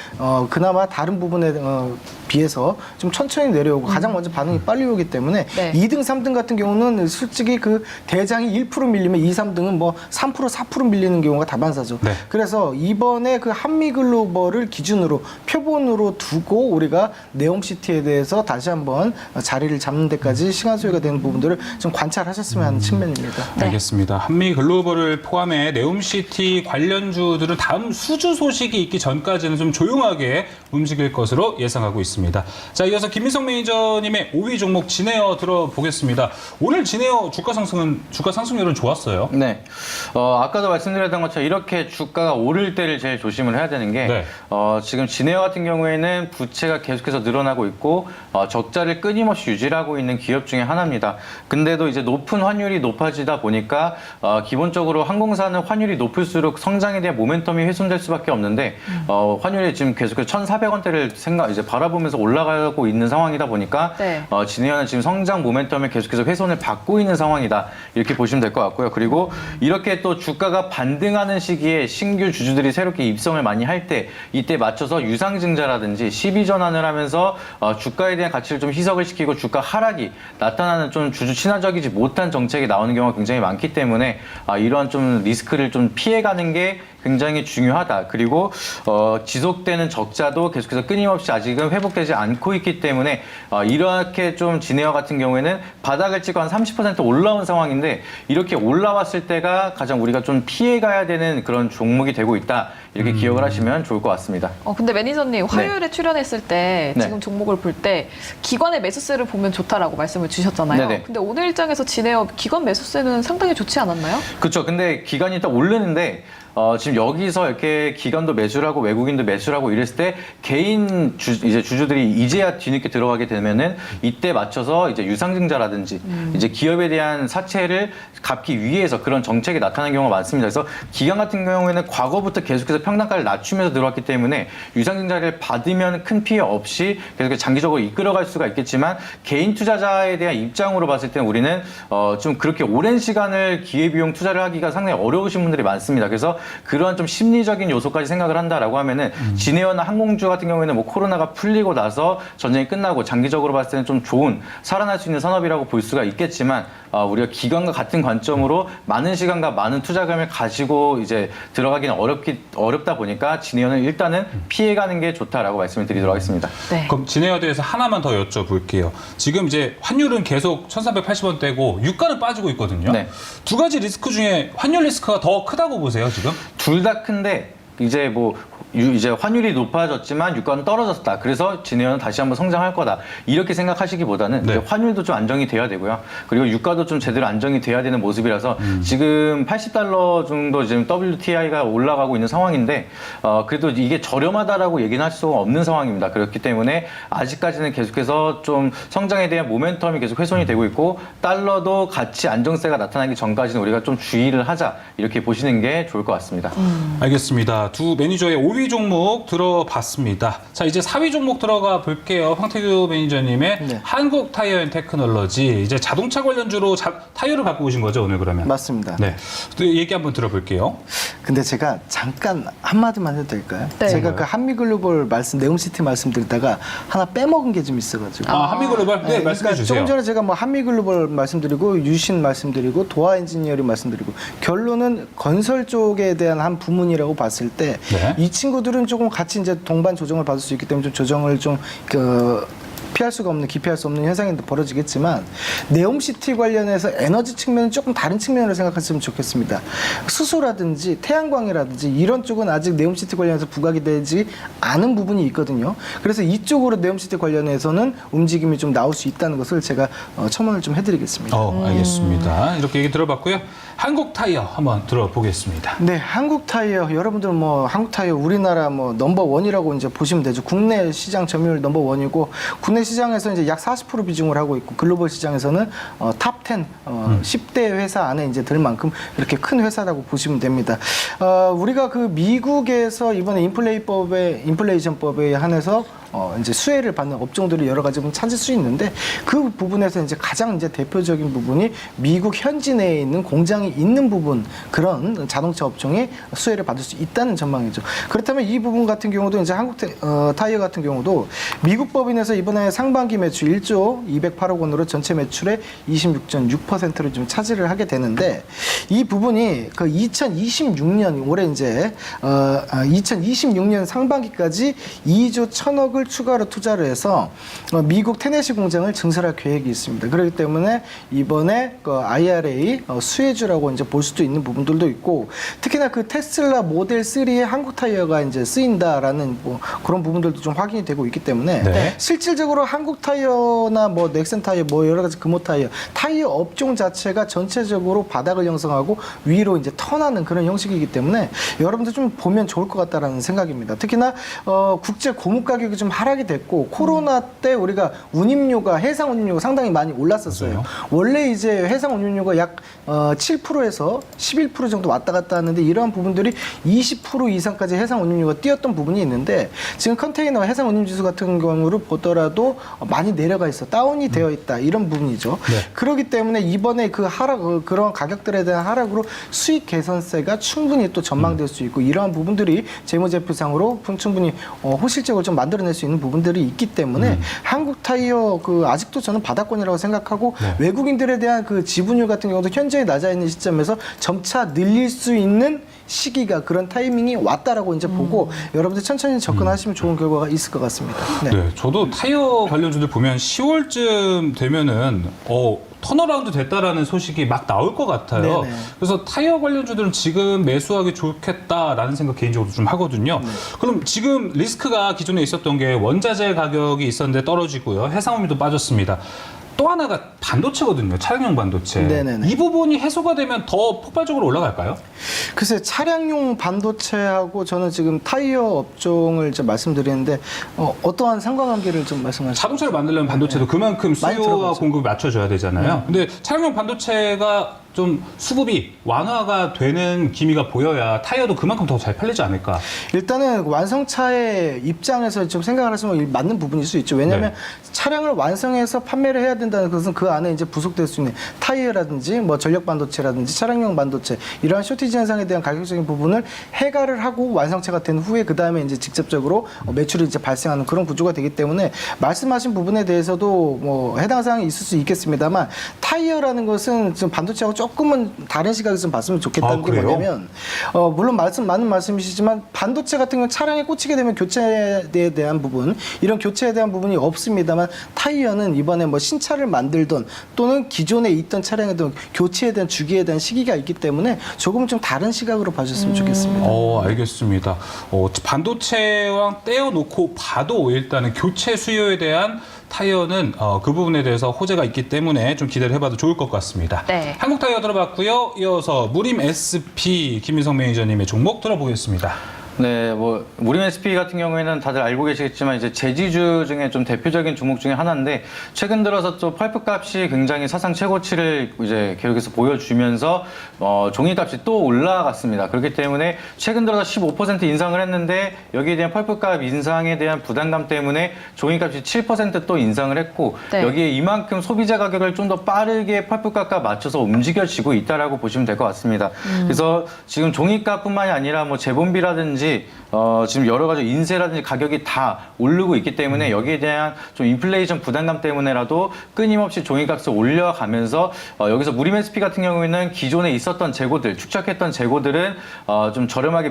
그나마 다른 부분에 비해서 좀 천천히 내려오고 가장 먼저 반응이 빨리 오기 때문에 네. 2등, 3등 같은 경우는 솔직히 그 대장이 1% 밀리면 2, 3등은 뭐 3%, 4% 밀리는 경우가 다반사죠. 네. 그래서 이번에 그 한미글로벌을 기준으로 표본으로 두고 우리가 네옴시티에 대해서 다시 한번 자리를 잡는 데까지 시간 소요가 되는 부분들을 좀 관찰하셨으면 하는 측면입니다. 네. 알겠습니다. 한미글로벌을 포함해 네옴시티 관련주들은 다음 수주 소식이 있기 전까지는 좀 조용하게 움직일 것으로 예상하고 있습니다. 자, 이어서 김민석 매니저님의 5위 종목 진에어 들어보겠습니다. 오늘 진에어 주가 상승률은 좋았어요. 네. 아까도 말씀드렸던 것처럼 이렇게 주가가 오를 때를 제일 조심을 해야 되는 게 네. 지금 진에어 같은 경우에는 부채가 계속해서 늘어나고 있고 적자를 끊임없이 유지하고 있는 기업 중에 하나입니다. 근데도 이제 높은 환율이 높아지다 보니까 기본적으로 항공사는 환율이 높을수록 성장에 대한 모멘텀이 훼손될 수밖에 없는데 환율이 지금 계속해서 1,400원대를 이제 바라보면서 올라가고 있는 상황이다 보니까 네. 진에어는 지금 성장 모멘텀에 계속해서 훼손을 받고 있는 상황이다. 이렇게 보시면 될 것 같고요. 그리고 이렇게 또 주가가 반등하는 시기에 신규 주주들이 새롭게 입성을 많이 할 때 이때 맞춰서 유상증자라든지 시비 전환을 하면서 주가에 대한 가치를 좀 희석을 시키고 주가 하락이 나타나는 좀 주주 친화적이지 못한 정책이 나오는 경우가 굉장히 많기 때문에 이러한 좀 리스크를 좀 피해가는 게 굉장히 중요하다. 그리고 지속되는 적자도 계속해서 끊임없이 아직은 회복되지 않고 있기 때문에 이렇게 좀 진에어 같은 경우에는 바닥을 찍고 한 30% 올라온 상황인데 이렇게 올라왔을 때가 가장 우리가 좀 피해가야 되는 그런 종목이 되고 있다. 이렇게 기억을 하시면 좋을 것 같습니다. 근데 매니저님 화요일에 출연했을 때 네. 지금 종목을 볼 때 기관의 매수세를 보면 좋다라고 말씀을 주셨잖아요. 네네. 근데 오늘 일정에서 진에어 기관 매수세는 상당히 좋지 않았나요? 그렇죠. 근데 기간이 딱 오르는데 지금 여기서 이렇게 기관도 매수를 하고 외국인도 매수를 하고 이랬을 때 개인 이제 주주들이 이제야 뒤늦게 들어가게 되면은 이때 맞춰서 이제 유상증자라든지 이제 기업에 대한 사채를 갚기 위해서 그런 정책이 나타나는 경우가 많습니다. 그래서 기관 같은 경우에는 과거부터 계속해서 평단가를 낮추면서 들어왔기 때문에 유상증자를 받으면 큰 피해 없이 계속 장기적으로 이끌어갈 수가 있겠지만 개인 투자자에 대한 입장으로 봤을 때는 우리는 좀 그렇게 오랜 시간을 기회비용 투자를 하기가 상당히 어려우신 분들이 많습니다. 그래서 그러한 좀 심리적인 요소까지 생각을 한다라고 하면은 진에어나 항공주 같은 경우에는 뭐 코로나가 풀리고 나서 전쟁이 끝나고 장기적으로 봤을 때는 좀 좋은 살아날 수 있는 산업이라고 볼 수가 있겠지만 우리가 기관과 같은 관점으로 많은 시간과 많은 투자금을 가지고 이제 들어가기는 어렵다 보니까 진에어는 일단은 피해가는 게 좋다라고 말씀을 드리도록 하겠습니다. 네. 그럼 진에어에 대해서 하나만 더 여쭤볼게요. 지금 이제 환율은 계속 1,380원대고 유가는 빠지고 있거든요. 네. 두 가지 리스크 중에 환율 리스크가 더 크다고 보세요, 지금? 둘 다 큰데 이제 뭐 이제 환율이 높아졌지만 유가는 떨어졌다. 그래서 진에어는 다시 한번 성장할 거다. 이렇게 생각하시기보다는 네. 이제 환율도 좀 안정이 돼야 되고요. 그리고 유가도 좀 제대로 안정이 돼야 되는 모습이라서 지금 $80 정도 지금 WTI가 올라가고 있는 상황인데 그래도 이게 저렴하다라고 얘기는 할 수가 없는 상황입니다. 그렇기 때문에 아직까지는 계속해서 좀 성장에 대한 모멘텀이 계속 훼손이 되고 있고 달러도 같이 안정세가 나타나기 전까지는 우리가 좀 주의를 하자. 이렇게 보시는 게 좋을 것 같습니다. 알겠습니다. 두 매니저의 5위 종목 들어봤습니다. 자, 이제 4위 종목 들어가 볼게요. 황태규 매니저님의 네. 한국 타이어 앤 테크놀로지. 이제 자동차 관련주로 타이어를 갖고 오신 거죠, 오늘 그러면? 맞습니다. 네. 또 얘기 한번 들어볼게요. 근데 제가 잠깐 한마디만 해도 될까요? 네. 제가 그 한미글로벌 네옴시티 말씀드리다가 하나 빼먹은 게 좀 있어가지고. 한미글로벌? 네, 말씀해 그러니까 주세요. 조금 전에 제가 뭐 한미글로벌 말씀드리고 유신 말씀드리고 도하 엔지니어링 말씀드리고 결론은 건설 쪽에 대한 한 부문이라고 봤을 때 이 네. 친구들은 조금 같이 이제 동반 조정을 받을 수 있기 때문에 좀 조정을 좀 피할 수가 없는, 기피할 수 없는 현상이 벌어지겠지만 네옴시티 관련해서 에너지 측면은 조금 다른 측면으로 생각했으면 좋겠습니다. 수소라든지 태양광이라든지 이런 쪽은 아직 네옴시티 관련해서 부각이 되지 않은 부분이 있거든요. 그래서 이쪽으로 네옴시티 관련해서는 움직임이 좀 나올 수 있다는 것을 제가 첨언을 좀 해드리겠습니다. 알겠습니다. 이렇게 얘기 들어봤고요. 한국 타이어 한번 들어보겠습니다. 네, 한국 타이어 여러분들 뭐 한국 타이어 우리나라 뭐 넘버 원이라고 이제 보시면 되죠. 국내 시장 점유율 넘버 원이고 국내 시장에서 이제 약 40% 비중을 하고 있고 글로벌 시장에서는 탑 10, 10대 회사 안에 이제 들 만큼 이렇게 큰 회사라고 보시면 됩니다. 우리가 그 미국에서 이번에 인플레이션법에 한해서 이제 수혜를 받는 업종들이 여러 가지 찾을 수 있는데 그 부분에서 이제 가장 이제 대표적인 부분이 미국 현지 내에 있는 공장이 있는 부분 그런 자동차 업종이 수혜를 받을 수 있다는 전망이죠. 그렇다면 이 부분 같은 경우도 이제 한국 타이어 같은 경우도 미국 법인에서 이번에 상반기 매출 1조 208억 원으로 전체 매출의 26.6%를 좀 차지를 하게 되는데 이 부분이 그 2026년 올해 이제 2026년 상반기까지 2조 1,000억을 추가로 투자를 해서 미국 테네시 공장을 증설할 계획이 있습니다. 그렇기 때문에 이번에 그 IRA 수혜주라고 이제 볼 수도 있는 부분들도 있고 특히나 그 테슬라 모델 3에 한국 타이어가 이제 쓰인다라는 뭐 그런 부분들도 좀 확인이 되고 있기 때문에 네. 실질적으로 한국 타이어나 뭐 넥센 타이어 뭐 여러 가지 금호 타이어 업종 자체가 전체적으로 바닥을 형성하고 위로 이제 턴하는 그런 형식이기 때문에 여러분들 좀 보면 좋을 것 같다라는 생각입니다. 특히나 국제 고무 가격이 좀 하락이 됐고 코로나 때 우리가 운임료가 해상 운임료가 상당히 많이 올랐었어요. 맞아요. 원래 이제 해상 운임료가 약 7%에서 11% 정도 왔다 갔다 하는데 이러한 부분들이 20% 이상까지 해상 운임료가 뛰었던 부분이 있는데 지금 컨테이너 해상 운임 지수 같은 경우를 보더라도 많이 내려가 있어 다운이 되어 있다 이런 부분이죠. 네. 그렇기 때문에 이번에 그 하락 그런 가격들에 대한 하락으로 수익 개선세가 충분히 또 전망될 수 있고 이러한 부분들이 재무제표상으로 충분히 호실적으로 좀 만들어낼 수 있는 부분들이 있기 때문에 한국 타이어 그 아직도 저는 바닥권이라고 생각하고 네. 외국인들에 대한 그 지분율 같은 경우도 현재 낮아 있는 시점에서 점차 늘릴 수 있는 시기가 그런 타이밍이 왔다라고 이제 보고 여러분들 천천히 접근하시면 좋은 결과가 있을 것 같습니다. 네. 네, 저도 타이어 관련주들 보면 10월쯤 되면은 턴어라운드 됐다라는 소식이 막 나올 것 같아요. 네네. 그래서 타이어 관련주들은 지금 매수하기 좋겠다라는 생각 개인적으로 좀 하거든요. 그럼 지금 리스크가 기존에 있었던 게 원자재 가격이 있었는데 떨어지고요. 해상운임도 빠졌습니다. 또 하나가 반도체거든요. 차량용 반도체. 네네네. 이 부분이 해소가 되면 더 폭발적으로 올라갈까요? 글쎄 차량용 반도체하고 저는 지금 타이어 업종을 좀 말씀드리는데 어떠한 상관관계를 좀 말씀하시죠? 자동차를 만들려면 반도체도 그만큼 많이 수요와 들어가죠. 공급을 맞춰줘야 되잖아요. 근데 차량용 반도체가 좀 수급이 완화가 되는 기미가 보여야 타이어도 그만큼 더 잘 팔리지 않을까. 일단은 완성차의 입장에서 좀 생각을 하시면 맞는 부분일 수 있죠. 왜냐하면 네. 차량을 완성해서 판매를 해야 된다는 것은 그 안에 이제 부속될 수 있는 타이어라든지 뭐 전력 반도체라든지 차량용 반도체 이러한 쇼티지 현상에 대한 가격적인 부분을 해결을 하고 완성차가 된 후에 그 다음에 이제 직접적으로 매출이 이제 발생하는 그런 구조가 되기 때문에 말씀하신 부분에 대해서도 뭐 해당 사항이 있을 수 있겠습니다만 타이어라는 것은 지금 반도체하고 조금은 다른 시각에서 좀 봤으면 좋겠다는 게 그래요? 뭐냐면 물론 맞는 말씀이시지만 반도체 같은 경우는 차량에 꽂히게 되면 교체에 대한 부분 이런 교체에 대한 부분이 없습니다만 타이어는 이번에 뭐 신차를 만들던 또는 기존에 있던 차량에 대한 교체에 대한 주기에 대한 시기가 있기 때문에 조금 좀 다른 시각으로 봐주셨으면 좋겠습니다. 알겠습니다. 반도체랑 떼어놓고 봐도 일단은 교체 수요에 대한 타이어는 그 부분에 대해서 호재가 있기 때문에 좀 기대를 해봐도 좋을 것 같습니다. 네. 한국 타이어 들어봤고요. 이어서 무림 SP 김민성 매니저님의 종목 들어보겠습니다. 네, 뭐 무림 SP 같은 경우에는 다들 알고 계시겠지만 이제 제지주 중에 좀 대표적인 종목 중에 하나인데 최근 들어서 또 펄프 값이 굉장히 사상 최고치를 이제 계속해서 보여주면서 종이값이 또 올라갔습니다. 그렇기 때문에 최근 들어서 15% 인상을 했는데 여기에 대한 펄프 값 인상에 대한 부담감 때문에 종이값이 7% 또 인상을 했고 네. 여기에 이만큼 소비자 가격을 좀 더 빠르게 펄프 값과 맞춰서 움직여지고 있다라고 보시면 될 것 같습니다. 그래서 지금 종이값뿐만이 아니라 뭐 재본비라든지 지금 여러 가지 인쇄라든지 가격이 다 오르고 있기 때문에 여기에 대한 좀 인플레이션 부담감 때문에라도 끊임없이 종이값을 올려가면서 여기서 무림 SP 같은 경우에는 기존에 있었던 재고들, 축적했던 재고들은 좀 저렴하게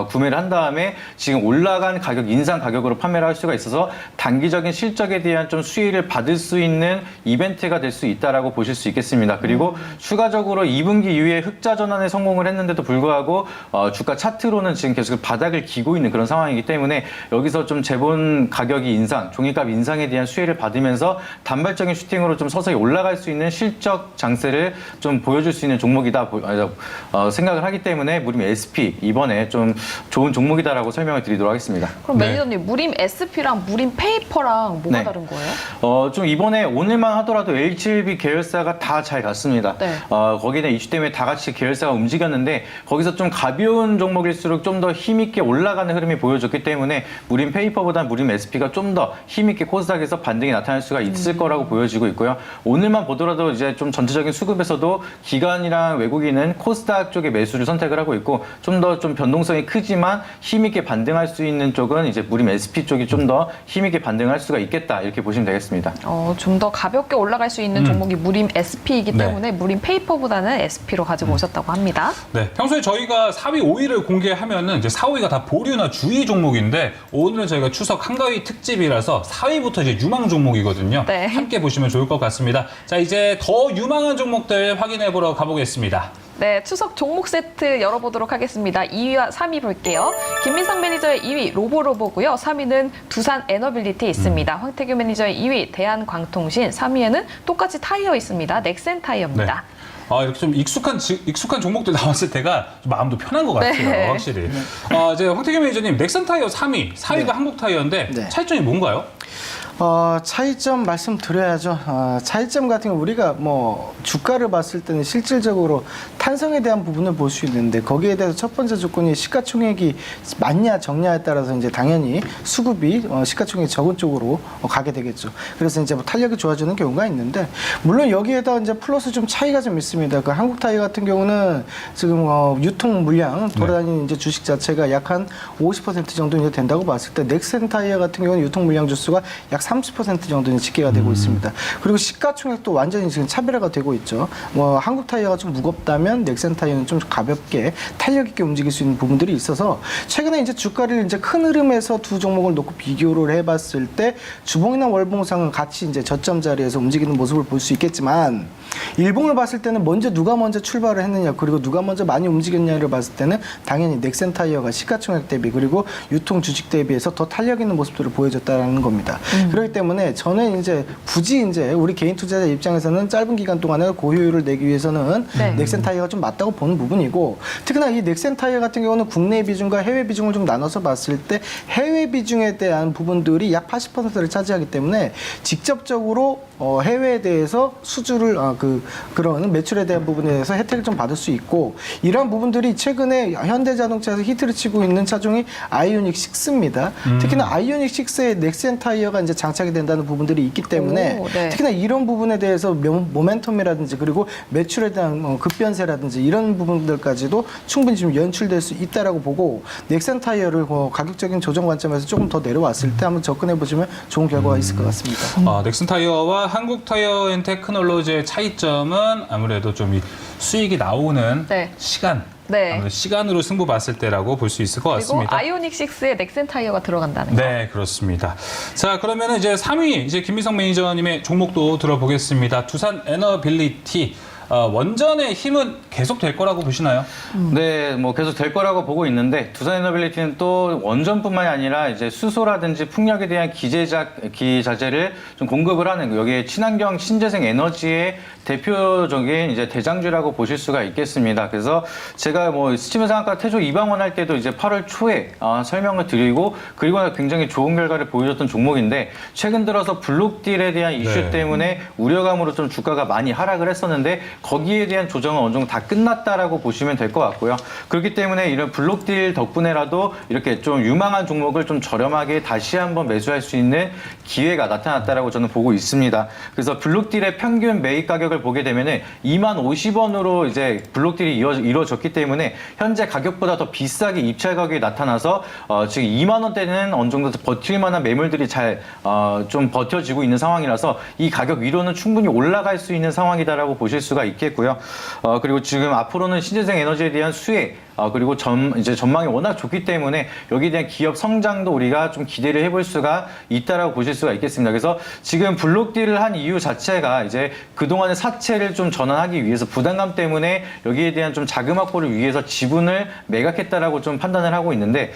구매를 한 다음에 지금 올라간 가격, 인상 가격으로 판매를 할 수가 있어서 단기적인 실적에 대한 좀 수혜를 받을 수 있는 이벤트가 될 수 있다라고 보실 수 있겠습니다. 그리고 추가적으로 2분기 이후에 흑자 전환에 성공을 했는데도 불구하고 주가 차트로는 지금 계속 바닥을 기고 있는 그런 상황이기 때문에 여기서 좀 재본 가격이 인상, 종이값 인상에 대한 수혜를 받으면서 단발적인 슈팅으로 좀 서서히 올라갈 수 있는 실적 장세를 좀 보여줄 수 있는 종목이다 생각을 하기 때문에 무림 SP 이번에 좀 좋은 종목이다라고 설명을 드리도록 하겠습니다. 그럼 네. 매니저님 무림 SP랑 무림 페이퍼랑 뭐가 네. 다른 거예요? 좀 이번에 오늘만 하더라도 H1B 계열사가 다 잘 갔습니다. 네. 거기는 이슈 때문에 다 같이 계열사가 움직였는데 거기서 좀 가벼운 종목일수록 좀 더 힘있게 올라가는 흐름이 보여줬기 때문에 무림 페이퍼보다 무림 SP가 좀 더 힘있게 코스닥에서 반등이 나타날 수가 있을 거라고 보여지고 있고요. 오늘만 보더라도 이제 좀 전체적인 수급에서도 기관이랑 외국인은 코스닥 쪽의 매수를 선택을 하고 있고 좀 더 좀 변동성이 크지만 힘있게 반등할 수 있는 쪽은 이제 무림 SP 쪽이 좀 더 힘있게 반등할 수가 있겠다 이렇게 보시면 되겠습니다. 좀 더 가볍게 올라갈 수 있는 종목이 무림 SP이기 네. 때문에 무림 페이퍼보다는 SP로 가지고 오셨다고 합니다. 네, 평소에 저희가 4위, 5위를 공개하면은 이제 4, 5위가 다 보류나 주의 종목인데 오늘은 저희가 추석 한가위 특집이라서 4위부터 이제 유망 종목이거든요. 네. 함께 보시면 좋을 것 같습니다. 자, 이제 더 유망한 종목들 확인해 보러 가보겠습니다. 네, 추석 종목 세트 열어보도록 하겠습니다. 2위와 3위 볼게요. 김민성 매니저의 2위 로보로보고요. 3위는 두산 에너빌리티 있습니다. 황태규 매니저의 2위 대한광통신, 3위에는 똑같이 타이어 있습니다. 넥센 타이어입니다. 이렇게 좀 익숙한 종목들 나왔을 때가 좀 마음도 편한 것 같아요, 네. 확실히. 이제 황태규 매니저님, 넥센 타이어 3위, 4위가 네. 한국 타이어인데 네. 차이점이 뭔가요? 차이점 말씀드려야죠. 차이점 같은 경우 우리가 뭐 주가를 봤을 때는 실질적으로 탄성에 대한 부분을 볼 수 있는데 거기에 대해서 첫 번째 조건이 시가총액이 많냐 적냐에 따라서 이제 당연히 수급이 시가총액이 적은 쪽으로 가게 되겠죠. 그래서 이제 뭐 탄력이 좋아지는 경우가 있는데 물론 여기에다 이제 플러스 좀 차이가 좀 있습니다. 그 한국 타이어 같은 경우는 지금 유통 물량 돌아다니는 이제 주식 자체가 약 한 50% 정도 이제 된다고 봤을 때 넥센 타이어 같은 경우는 유통 물량 주수가 약 30% 정도는 집계가 되고 있습니다. 그리고 시가총액도 완전히 지금 차별화가 되고 있죠. 뭐 한국 타이어가 좀 무겁다면 넥센 타이어는 좀 가볍게 탄력 있게 움직일 수 있는 부분들이 있어서 최근에 이제 주가를 이제 큰 흐름에서 두 종목을 놓고 비교를 해봤을 때 주봉이나 월봉상은 같이 이제 저점 자리에서 움직이는 모습을 볼 수 있겠지만 일봉을 봤을 때는 누가 먼저 출발을 했느냐 그리고 누가 먼저 많이 움직였냐를 봤을 때는 당연히 넥센 타이어가 시가총액 대비 그리고 유통 주식 대비해서 더 탄력 있는 모습들을 보여줬다는 겁니다. 그렇기 때문에 저는 이제 굳이 이제 우리 개인 투자자 입장에서는 짧은 기간 동안에 고효율을 내기 위해서는 네. 넥센 타이어가 좀 맞다고 보는 부분이고 특히나 이 넥센 타이어 같은 경우는 국내 비중과 해외 비중을 좀 나눠서 봤을 때 해외 비중에 대한 부분들이 약 80%를 차지하기 때문에 직접적으로 해외에 대해서 수주를 그런 매출에 대한 부분에 대해서 혜택을 좀 받을 수 있고 이러한 부분들이 최근에 현대자동차에서 히트를 치고 있는 차종이 아이오닉 6입니다. 특히나 아이오닉 6에 넥센 타이어가 이제 장착이 된다는 부분들이 있기 때문에 오, 네. 특히나 이런 부분에 대해서 모멘텀이라든지 그리고 매출에 대한 급변세라든지 이런 부분들까지도 충분히 좀 연출될 수 있다라고 보고 넥센 타이어를 가격적인 조정 관점에서 조금 더 내려왔을 때 한번 접근해 보시면 좋은 결과가 있을 것 같습니다. 넥슨 타이어와 한국 타이어 앤 테크놀로지의 차이점은 아무래도 좀 이 수익이 나오는 네. 시간, 네. 아무래도 시간으로 승부 봤을 때라고 볼 수 있을 것 그리고 같습니다. 아이오닉 6에 넥센 타이어가 들어간다는 거. 네, 그렇습니다. 자, 그러면 이제 3위 이제 김민성 매니저님의 종목도 들어보겠습니다. 두산 에너빌리티. 원전의 힘은 계속 될 거라고 보시나요? 네, 뭐 계속 될 거라고 보고 있는데 두산 에너빌리티는 또 원전뿐만이 아니라 이제 수소라든지 풍력에 대한 기자재를 좀 공급을 하는 여기에 친환경 신재생 에너지의 대표적인 이제 대장주라고 보실 수가 있겠습니다. 그래서 제가 뭐 스치면상한가 태조 이방원 할 때도 이제 8월 초에 설명을 드리고 그리고 굉장히 좋은 결과를 보여줬던 종목인데 최근 들어서 블록딜에 대한 이슈 네. 때문에 우려감으로 좀 주가가 많이 하락을 했었는데 거기에 대한 조정은 어느 정도 다 끝났다라고 보시면 될 것 같고요. 그렇기 때문에 이런 블록딜 덕분에라도 이렇게 좀 유망한 종목을 좀 저렴하게 다시 한번 매수할 수 있는 기회가 나타났다라고 저는 보고 있습니다. 그래서 블록딜의 평균 매입 가격을 보게 되면은 20,050원으로 이제 블록딜이 이루어졌기 때문에 현재 가격보다 더 비싸게 입찰 가격이 나타나서 지금 2만 원대는 어느 정도 버틸 만한 매물들이 잘 좀 버텨지고 있는 상황이라서 이 가격 위로는 충분히 올라갈 수 있는 상황이다라고 보실 수가 있겠고요. 그리고 지금 앞으로는 신재생 에너지에 대한 수혜 그리고 이제 전망이 워낙 좋기 때문에 여기에 대한 기업 성장도 우리가 좀 기대를 해볼 수가 있다라고 보실 수가 있겠습니다. 그래서 지금 블록딜을 한 이유 자체가 이제 그동안의 사채를 좀 전환하기 위해서 부담감 때문에 여기에 대한 좀 자금 확보를 위해서 지분을 매각했다라고 좀 판단을 하고 있는데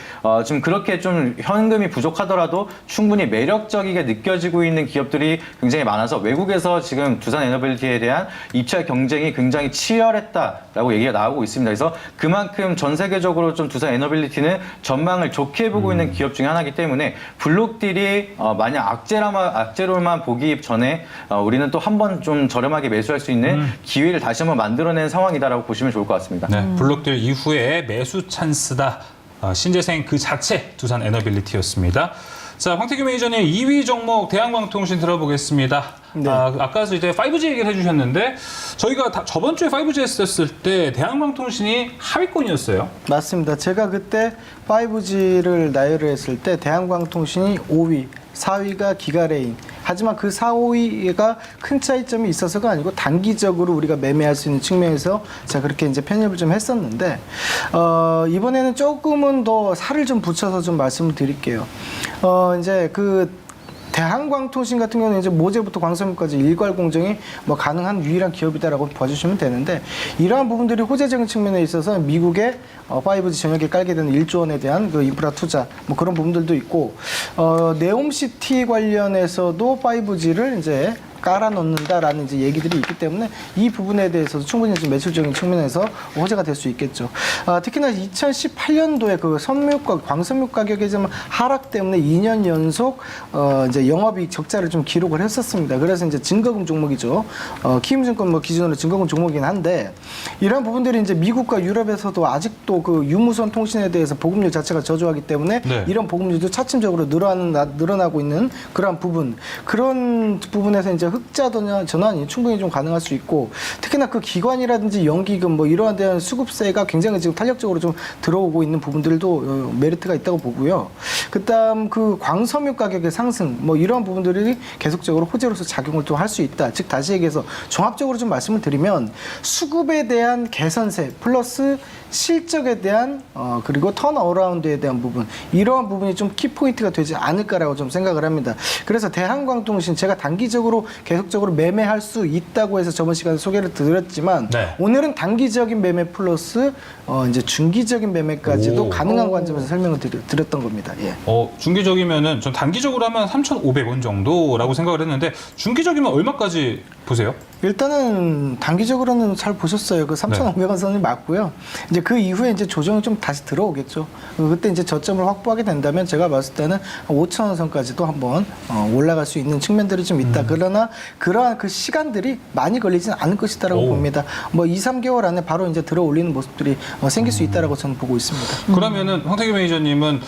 지금 그렇게 좀 현금이 부족하더라도 충분히 매력적이게 느껴지고 있는 기업들이 굉장히 많아서 외국에서 지금 두산 에너빌리티에 대한 입찰 경쟁이 굉장히 치열했다라고 얘기가 나오고 있습니다. 그래서 그만큼 전 세계적으로 좀 두산 에너빌리티는 전망을 좋게 보고 있는 기업 중에 하나이기 때문에 블록딜이 만약 악재로만 보기 전에 우리는 또 한 번 좀 저렴하게 매수할 수 있는 기회를 다시 한번 만들어낸 상황이다라고 보시면 좋을 것 같습니다. 네, 블록딜 이후에 매수 찬스다. 신재생 그 자체 두산 에너빌리티였습니다. 자, 황태규 매니저님 2위 종목 대한광통신 들어보겠습니다. 네. 아까도 이제 5G 얘기를 해주셨는데 저희가 저번 주에 5G 했었을 때 대한광통신이 하위권이었어요. 맞습니다. 제가 그때 5G를 나열을 했을 때 대한광통신이 5위, 4위가 기가레인. 하지만 그 4, 5위가 큰 차이점이 있어서가 아니고 단기적으로 우리가 매매할 수 있는 측면에서 제가 그렇게 이제 편입을 좀 했었는데 이번에는 조금은 더 살을 좀 붙여서 좀 말씀을 드릴게요. 이제 대한광통신 같은 경우는 이제 모재부터 광섬유까지 일괄 공정이 가능한 유일한 기업이다라고 봐주시면 되는데 이러한 부분들이 호재적인 측면에 있어서 미국의 5G 전역에 깔게 되는 1조 원에 대한 그 인프라 투자 그런 부분들도 있고 네옴시티 관련해서도 5G를 이제 깔아놓는다라는 이제 얘기들이 있기 때문에 이 부분에 대해서도 충분히 좀 매출적인 측면에서 호재가 될 수 있겠죠. 특히나 2018년도에 그 광섬유 가격의 좀 하락 때문에 2년 연속 이제 영업이익 적자를 좀 기록을 했었습니다. 그래서 이제 증거금 종목이죠. 키움증권 기준으로 증거금 종목이긴 한데 이런 부분들이 이제 미국과 유럽에서도 아직도 그 유무선 통신에 대해서 보급률 자체가 저조하기 때문에 네. 이런 보급률도 차츰적으로 늘어나고 있는 그런 부분에서 이제 흑자 전환이 충분히 좀 가능할 수 있고 특히나 그 기관이라든지 연기금 이러한 대한 수급세가 굉장히 지금 탄력적으로 좀 들어오고 있는 부분들도 메리트가 있다고 보고요. 그다음 그 광섬유 가격의 상승 뭐 이러한 부분들이 계속적으로 호재로서 작용을 좀 할 수 있다. 즉 다시 얘기해서 종합적으로 좀 말씀을 드리면 수급에 대한 개선세 플러스 실적에 대한 그리고 턴어라운드에 대한 부분 이러한 부분이 좀 키포인트가 되지 않을까라고 좀 생각을 합니다. 그래서 대한광통신 제가 단기적으로 계속적으로 매매할 수 있다고 해서 저번 시간에 소개를 드렸지만 네. 오늘은 단기적인 매매 플러스 이제 중기적인 매매까지도 오. 가능한 관점에서 설명을 드렸던 겁니다. 예. 중기적이면은 전 단기적으로 하면 3,500원 정도라고 생각을 했는데 중기적이면 얼마까지 보세요? 일단은 단기적으로는 잘 보셨어요. 그 3,500원 선이 맞고요. 이제 그 이후에 이제 조정이 좀 다시 들어오겠죠. 그때 이제 저점을 확보하게 된다면 제가 봤을 때는 5,000원 선까지도 한번 올라갈 수 있는 측면들이 좀 있다. 그러나 그러한 그 시간들이 많이 걸리지는 않을 것이다라고 오. 봅니다. 뭐 2, 3개월 안에 바로 이제 들어 올리는 모습들이 생길 수 있다라고 저는 보고 있습니다. 그러면은 황태규 매니저님은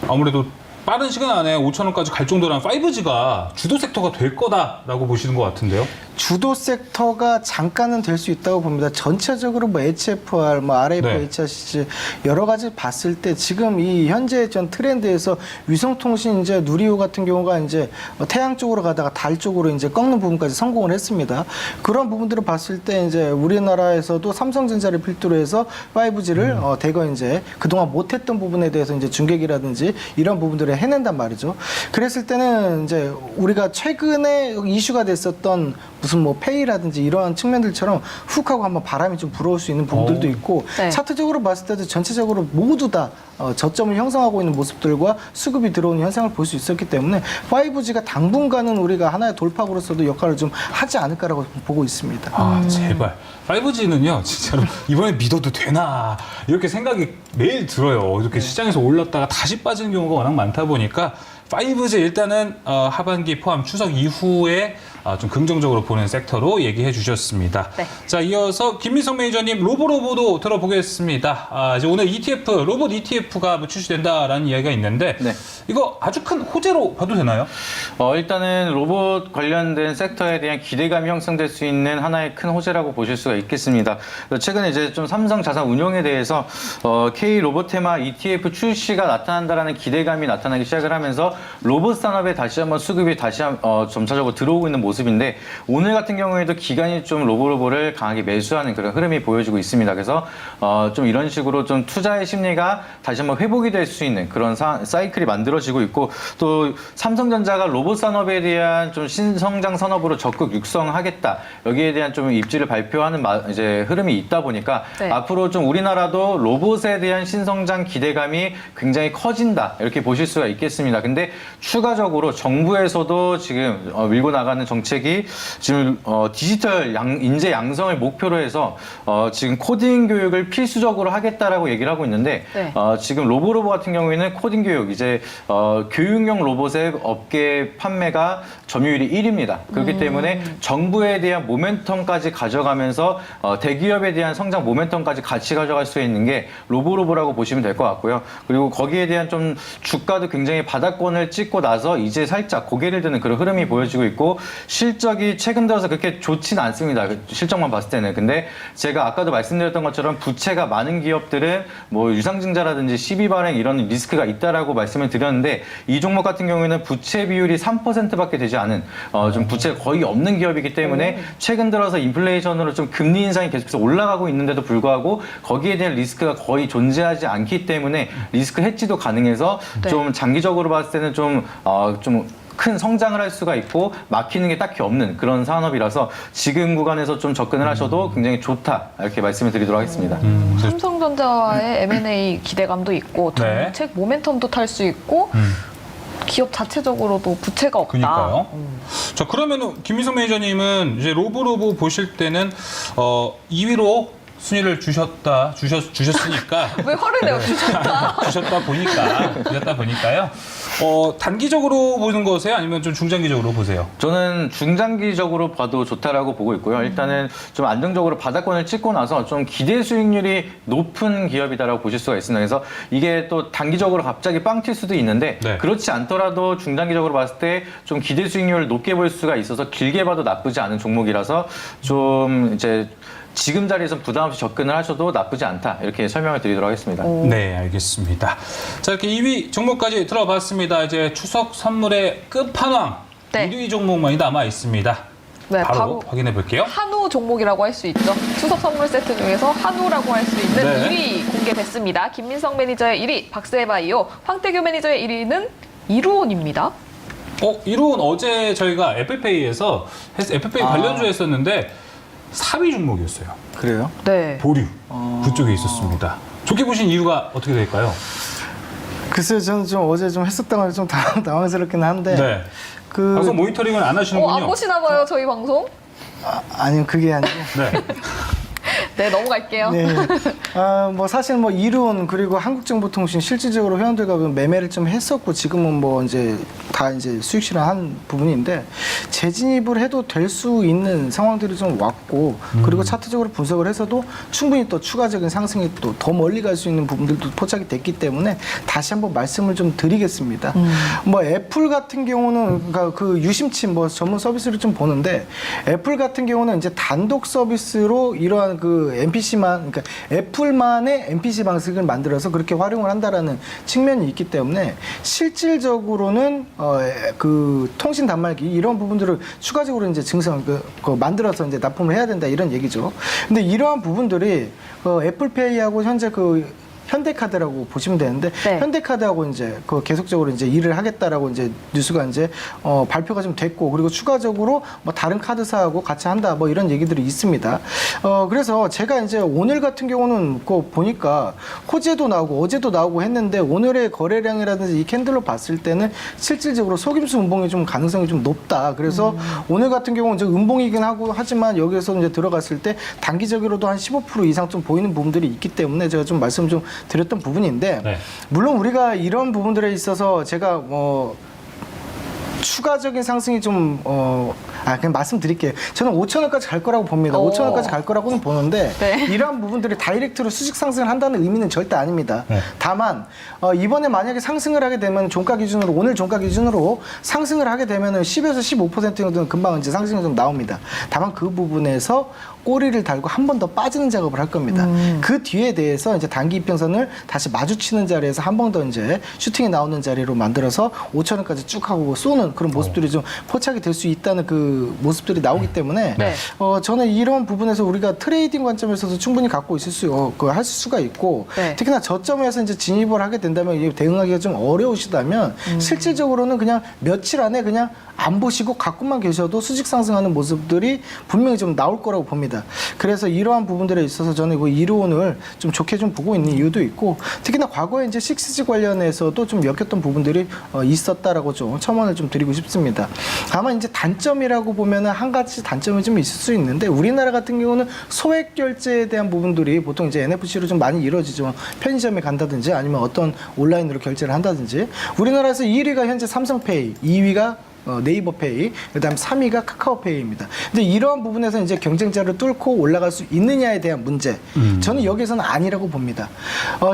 아무래도 빠른 시간 안에 5,000원까지 갈 정도라면 5G가 주도 섹터가 될 거다라고 보시는 것 같은데요? 주도 섹터가 잠깐은 될 수 있다고 봅니다. 전체적으로 뭐 HFR, 뭐 RF, 네. HRC 여러 가지 봤을 때 지금 이 현재 전 트렌드에서 위성통신 이제 누리호 같은 경우가 이제 태양 쪽으로 가다가 달 쪽으로 이제 꺾는 부분까지 성공을 했습니다. 그런 부분들을 봤을 때 이제 우리나라에서도 삼성전자를 필두로 해서 5G를 대거 이제 그동안 못했던 부분에 대해서 이제 중계기라든지 이런 부분들을 해낸단 말이죠. 그랬을 때는 이제 우리가 최근에 이슈가 됐었던 무슨 뭐 페이라든지 이러한 측면들처럼 훅 하고 한번 바람이 좀 불어올 수 있는 부분들도 있고 네. 차트적으로 봤을 때도 전체적으로 모두 다 저점을 형성하고 있는 모습들과 수급이 들어오는 현상을 볼 수 있었기 때문에 5G가 당분간은 우리가 하나의 돌파구로서도 역할을 좀 하지 않을까라고 보고 있습니다. 아, 제발. 5G는요, 진짜로 이번에 믿어도 되나 이렇게 생각이 매일 들어요. 이렇게 시장에서 올랐다가 다시 빠지는 경우가 워낙 많다 보니까 5G 일단은 하반기 포함 추석 이후에 좀 긍정적으로 보는 섹터로 얘기해 주셨습니다. 네. 자, 이어서 김민석 매니저님 로보도 들어보겠습니다. 이제 오늘 ETF, 로봇 ETF가 출시된다라는 이야기가 있는데 네. 이거 아주 큰 호재로 봐도 되나요? 일단은 로봇 관련된 섹터에 대한 기대감이 형성될 수 있는 하나의 큰 호재라고 보실 수가 있겠습니다. 최근에 이제 좀 삼성 자산 운용에 대해서 K 로봇 테마 ETF 출시가 나타난다라는 기대감이 나타나기 시작을 하면서 로봇 산업에 다시 한번 수급이 다시 점차적으로 들어오고 있는 모습인데 오늘 같은 경우에도 기관이 좀 로보를 강하게 매수하는 그런 흐름이 보여지고 있습니다. 그래서 좀 이런 식으로 좀 투자의 심리가 다시 한번 회복이 될 수 있는 그런 사이클이 만들어지고 있고 또 삼성전자가 로봇 산업에 대한 좀 신성장 산업으로 적극 육성하겠다 여기에 대한 좀 입지를 발표하는 이제 흐름이 있다 보니까 네. 앞으로 좀 우리나라도 로봇에 대한 신성장 기대감이 굉장히 커진다 이렇게 보실 수가 있겠습니다. 근데 추가적으로 정부에서도 지금 밀고 나가는 정책이 지금 디지털 인재 양성을 목표로 해서 지금 코딩 교육을 필수적으로 하겠다라고 얘기를 하고 있는데 네. 지금 로보 같은 경우에는 코딩 교육 이제 교육용 로봇의 업계 판매가 점유율이 1위입니다. 그렇기 때문에 정부에 대한 모멘텀까지 가져가면서 대기업에 대한 성장 모멘텀까지 같이 가져갈 수 있는 게 로보라고 보시면 될 것 같고요. 그리고 거기에 대한 좀 주가도 굉장히 바닥권을 찍고 나서 이제 살짝 고개를 드는 그런 흐름이 보여지고 있고 실적이 최근 들어서 그렇게 좋지는 않습니다. 실적만 봤을 때는. 근데 제가 아까도 말씀드렸던 것처럼 부채가 많은 기업들은 뭐 유상증자라든지 시비 발행 이런 리스크가 있다라고 말씀을 드렸는데 이 종목 같은 경우에는 부채 비율이 3%밖에 되지 않은 좀 부채가 거의 없는 기업이기 때문에 최근 들어서 인플레이션으로 좀 금리 인상이 계속해서 올라가고 있는데도 불구하고 거기에 대한 리스크가 거의 존재하지 않기 때문에 리스크 해지도 가능해서 네. 좀 장기적으로 봤을 때는 좀 큰 성장을 할 수가 있고 막히는 게 딱히 없는 그런 산업이라서 지금 구간에서 좀 접근을 하셔도 굉장히 좋다 이렇게 말씀을 드리도록 하겠습니다. 삼성전자와의 M&A 기대감도 있고 네. 정책 모멘텀도 탈 수 있고 기업 자체적으로도 부채가 없다. 그러니까요. 자, 그러면 김민석 매니저님은 이제 로보 보실 때는 2위로 순위를 주셨으니까 왜 화를 내요? 주셨다. 주셨다 보니까요. 단기적으로 보는 거세요? 아니면 좀 중장기적으로 보세요? 저는 중장기적으로 봐도 좋다라고 보고 있고요. 일단은 좀 안정적으로 바닥권을 찍고 나서 좀 기대 수익률이 높은 기업이다라고 보실 수가 있습니다. 그래서 이게 또 단기적으로 갑자기 빵 튈 수도 있는데 네. 그렇지 않더라도 중장기적으로 봤을 때 좀 기대 수익률을 높게 볼 수가 있어서 길게 봐도 나쁘지 않은 종목이라서 좀 이제 지금 자리에서 부담 없이 접근을 하셔도 나쁘지 않다. 이렇게 설명을 드리도록 하겠습니다. 네, 알겠습니다. 자, 이렇게 2위 종목까지 들어봤습니다. 이제 추석 선물의 끝판왕 네. 1위 종목만이 남아 있습니다. 네, 바로 확인해 볼게요. 한우 종목이라고 할 수 있죠. 추석 선물 세트 중에서 한우라고 할 수 있는 네. 1위 공개됐습니다. 김민성 매니저의 1위 박세바이오, 황태규 매니저의 1위는 이루온입니다. 이론 어제 저희가 애플페이에서 애플페이 관련주에 했었는데 3위 종목이었어요. 그래요? 네. 보류 그쪽에 있었습니다. 좋게 보신 이유가 어떻게 될까요? 글쎄요, 저는 좀 어제 좀 했었던 건 좀 당황스럽긴 한데 네. 그 방송 모니터링을 안 하시는군요. 안 보시나 봐요, 저희 방송. 아니요, 그게 아니고. 네. 네, 넘어갈게요. 네. 뭐 사실 뭐 이론 그리고 한국정보통신 실질적으로 회원들과 매매를 좀 했었고 지금은 뭐 이제 다 이제 수익 실현한 부분인데 재진입을 해도 될 수 있는 상황들이 좀 왔고 그리고 차트적으로 분석을 해서도 충분히 또 추가적인 상승이 또 더 멀리 갈 수 있는 부분들도 포착이 됐기 때문에 다시 한번 말씀을 좀 드리겠습니다. 뭐 애플 같은 경우는 그러니까 그 유심칩 뭐 전문 서비스를 좀 보는데 애플 같은 경우는 이제 단독 서비스로 이러한 그 MPC만 그러니까 애플만의 MPC 방식을 만들어서 그렇게 활용을 한다라는 측면이 있기 때문에 실질적으로는 그 통신 단말기 이런 부분들을 추가적으로 이제 증설 만들어서 이제 납품을 해야 된다 이런 얘기죠. 근데 이러한 부분들이 애플페이하고 현재 그 현대카드라고 보시면 되는데 네. 현대카드하고 이제 그 계속적으로 이제 일을 하겠다라고 이제 뉴스가 이제 발표가 좀 됐고 그리고 추가적으로 뭐 다른 카드사하고 같이 한다 뭐 이런 얘기들이 있습니다. 그래서 제가 이제 오늘 같은 경우는 그 보니까 호재도 나오고 어제도 나오고 했는데 오늘의 거래량이라든지 이 캔들로 봤을 때는 실질적으로 속임수 음봉이 좀 가능성이 좀 높다. 그래서 오늘 같은 경우는 이제 음봉이긴 하고 하지만 여기에서 이제 들어갔을 때 단기적으로도 한 15% 이상 좀 보이는 부분들이 있기 때문에 제가 좀 말씀 좀 드렸던 부분인데 네. 물론 우리가 이런 부분들에 있어서 제가 뭐 추가적인 상승이 좀 그냥 말씀드릴게요. 저는 5,000원까지 갈 거라고 봅니다. 5,000원까지 갈 거라고는 보는데 네. 이러한 부분들이 다이렉트로 수직 상승을 한다는 의미는 절대 아닙니다. 네. 다만 이번에 만약에 상승을 하게 되면 종가 기준으로 오늘 종가 기준으로 상승을 하게 되면은 10에서 15% 정도는 금방 이제 상승이 좀 나옵니다. 다만 그 부분에서 꼬리를 달고 한 번 더 빠지는 작업을 할 겁니다. 그 뒤에 대해서 이제 단기 이평선을 다시 마주치는 자리에서 한 번 더 이제 슈팅이 나오는 자리로 만들어서 5,000원까지 쭉 하고 쏘는 그런 모습들이 좀 포착이 될 수 있다는 그 모습들이 나오기 때문에 네. 저는 이런 부분에서 우리가 트레이딩 관점에서도 충분히 갖고 있을 할 수가 있고 네. 특히나 저점에서 이제 진입을 하게 된다면 이게 대응하기가 좀 어려우시다면 실질적으로는 그냥 며칠 안에 그냥 안 보시고 갖고만 계셔도 수직 상승하는 모습들이 분명히 좀 나올 거라고 봅니다. 그래서 이러한 부분들에 있어서 저는 그 이론을 좀 좋게 좀 보고 있는 이유도 있고 특히나 과거에 이제 6G 관련해서도 좀 엮였던 부분들이 있었다라고 좀 첨언을 좀 드리고 싶습니다. 다만 이제 단점이라고 보면은 한 가지 단점이 좀 있을 수 있는데 우리나라 같은 경우는 소액 결제에 대한 부분들이 보통 이제 NFC로 좀 많이 이루어지죠. 편의점에 간다든지 아니면 어떤 온라인으로 결제를 한다든지 우리나라에서 1위가 현재 삼성페이, 2위가 네이버페이, 그다음 3위가 카카오페이입니다. 근데 이러한 부분에서 이제 경쟁자를 뚫고 올라갈 수 있느냐에 대한 문제, 저는 여기서는 아니라고 봅니다.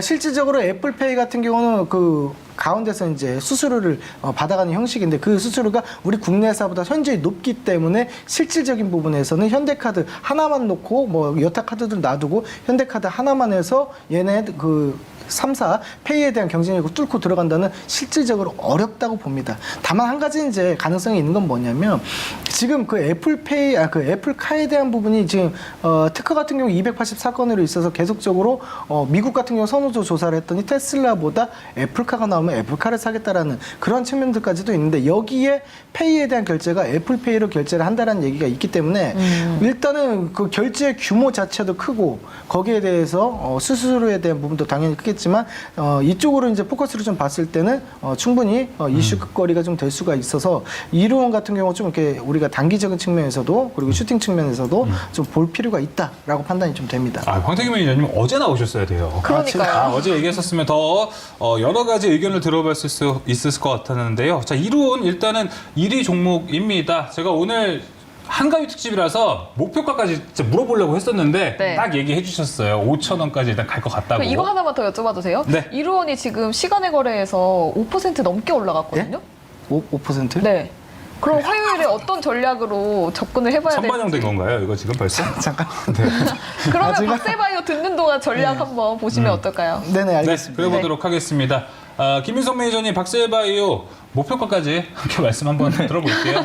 실질적으로 애플페이 같은 경우는 그 가운데서 이제 수수료를 받아가는 형식인데 그 수수료가 우리 국내사보다 현저히 높기 때문에 실질적인 부분에서는 현대카드 하나만 놓고 뭐 여타 카드들 놔두고 현대카드 하나만 해서 얘네 그 3사 페이에 대한 경쟁력을 뚫고 들어간다는 실질적으로 어렵다고 봅니다. 다만 한 가지 이제 가능성이 있는 건 뭐냐면 지금 그 애플페이, 그 애플카에 대한 부분이 지금 특허 같은 경우 284건으로 있어서 계속적으로 미국 같은 경우 선호도 조사를 했더니 테슬라보다 애플카가 나오면 애플카를 사겠다라는 그런 측면들까지도 있는데 여기에 페이에 대한 결제가 애플페이로 결제를 한다라는 얘기가 있기 때문에 일단은 그 결제 규모 자체도 크고 거기에 대해서 수수료에 대한 부분도 당연히 크겠지만 이쪽으로 이제 포커스를 좀 봤을 때는 충분히 이슈거리가 좀 될 수가 있어서 이론 같은 경우 좀 이렇게 우리가 단기적인 측면에서도 그리고 슈팅 측면에서도 좀 볼 필요가 있다라고 판단이 좀 됩니다. 황태규 매니저님 어제 나오셨어야 돼요. 그러니까요. 어제 얘기했었으면 더 여러 가지 의견을 들어봤을 수 있을 것 같았는데요. 자, 이론 일단은 1위 종목입니다. 제가 오늘 한가위 특집이라서 목표가까지 진짜 물어보려고 했었는데 네. 딱 얘기해 주셨어요. 5,000원까지 일단 갈 것 같다고. 이거 하나만 더 여쭤봐도 돼요? 네. 이루온이 지금 시간의 거래에서 5% 넘게 올라갔거든요. 5%? 네. 그럼 화요일에 어떤 전략으로 접근을 해봐야 될지. 선반영된 건가요? 이거 지금 벌써? 잠깐. 그러면 제가- 박세바이오 듣는 동안 전략 한번 보시면 어떨까요? 네네, 네, 알겠습니다. 그래 보도록 하겠습니다. 김민석 매니저님, 박세바이오 목표가까지 함께 말씀 한번 들어볼게요.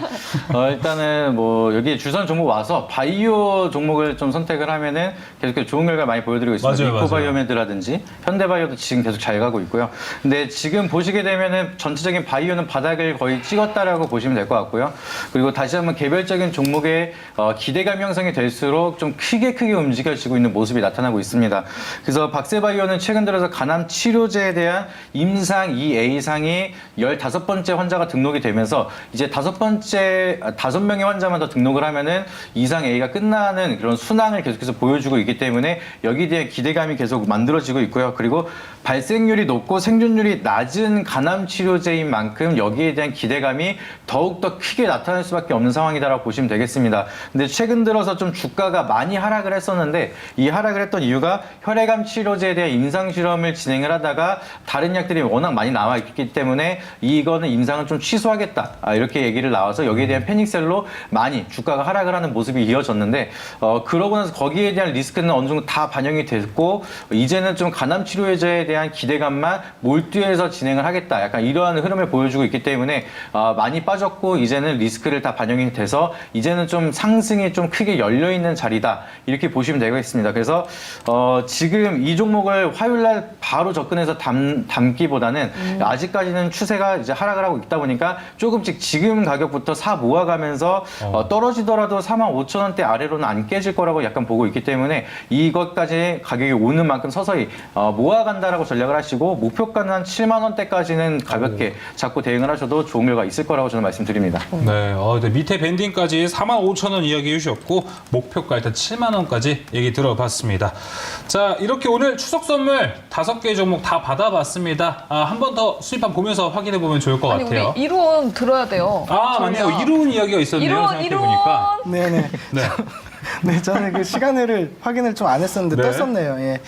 일단은 뭐 여기 주선 종목 와서 바이오 종목을 좀 선택을 하면은 계속 좋은 결과 많이 보여드리고 있습니다. 맞아요, 이코바이오메드라든지 현대바이오도 지금 계속 잘 가고 있고요. 근데 지금 보시게 되면은 전체적인 바이오는 바닥을 거의 찍었다라고 보시면 될 것 같고요. 그리고 다시 한번 개별적인 종목의 기대감 형성이 될수록 좀 크게 움직여지고 있는 모습이 나타나고 있습니다. 그래서 박세바이오는 최근 들어서 간암 치료제에 대한 임상 2A상이 15번째 환자가 등록이 되면서 이제 5명의 환자만 더 등록을 하면은 이상 A가 끝나는 그런 순항을 계속해서 보여주고 있기 때문에 여기에 대한 기대감이 계속 만들어지고 있고요. 그리고 발생률이 높고 생존율이 낮은 간암 치료제인 만큼 여기에 대한 기대감이 더욱더 크게 나타날 수밖에 없는 상황이다라고 보시면 되겠습니다. 근데 최근 들어서 좀 주가가 많이 하락을 했었는데 이 하락을 했던 이유가 혈액암 치료제에 대한 임상 실험을 진행을 하다가 다른 약들이 워낙 많이 나와 있기 때문에 이거는 임상은 좀 취소하겠다 이렇게 얘기를 나와서 여기에 대한 패닉셀로 많이 주가가 하락을 하는 모습이 이어졌는데 그러고 나서 거기에 대한 리스크는 어느 정도 다 반영이 됐고 이제는 좀 간암 치료제에 대한 기대감만 몰두해서 진행을 하겠다 약간 이러한 흐름을 보여주고 있기 때문에 많이 빠졌고 이제는 리스크를 다 반영이 돼서 이제는 좀 상승이 좀 크게 열려 있는 자리다 이렇게 보시면 되겠습니다. 그래서 지금 이 종목을 화요일날 바로 접근해서 담기보다는 아직까지는 추세가 이제 하락을 하고 있다 보니까 조금씩 지금 가격부터 사 모아가면서 떨어지더라도 45,000원대 아래로는 안 깨질 거라고 약간 보고 있기 때문에 이것까지 가격이 오는 만큼 서서히 모아간다라고 전략을 하시고 목표가는 한 7만 원대까지는 가볍게 잡고 대응을 하셔도 좋은 결과 있을 거라고 저는 말씀드립니다. 네, 네, 밑에 밴딩까지 45,000원 이야기해 주셨고 목표가 일단 7만 원까지 얘기 들어봤습니다. 자, 이렇게 오늘 추석 선물 5개 종목 다 받아봤습니다. 한 번 더 수입한 보면서 확인해 보면 좋을 것 아니 같아요. 우리 이론 들어야 돼요. 맞네요. 이로운 이야기가 있었네요. 생각해보니까. 네네. 네. 네, 저는 그 시간을 확인을 좀 안 했었는데 네. 떴었네요. 예.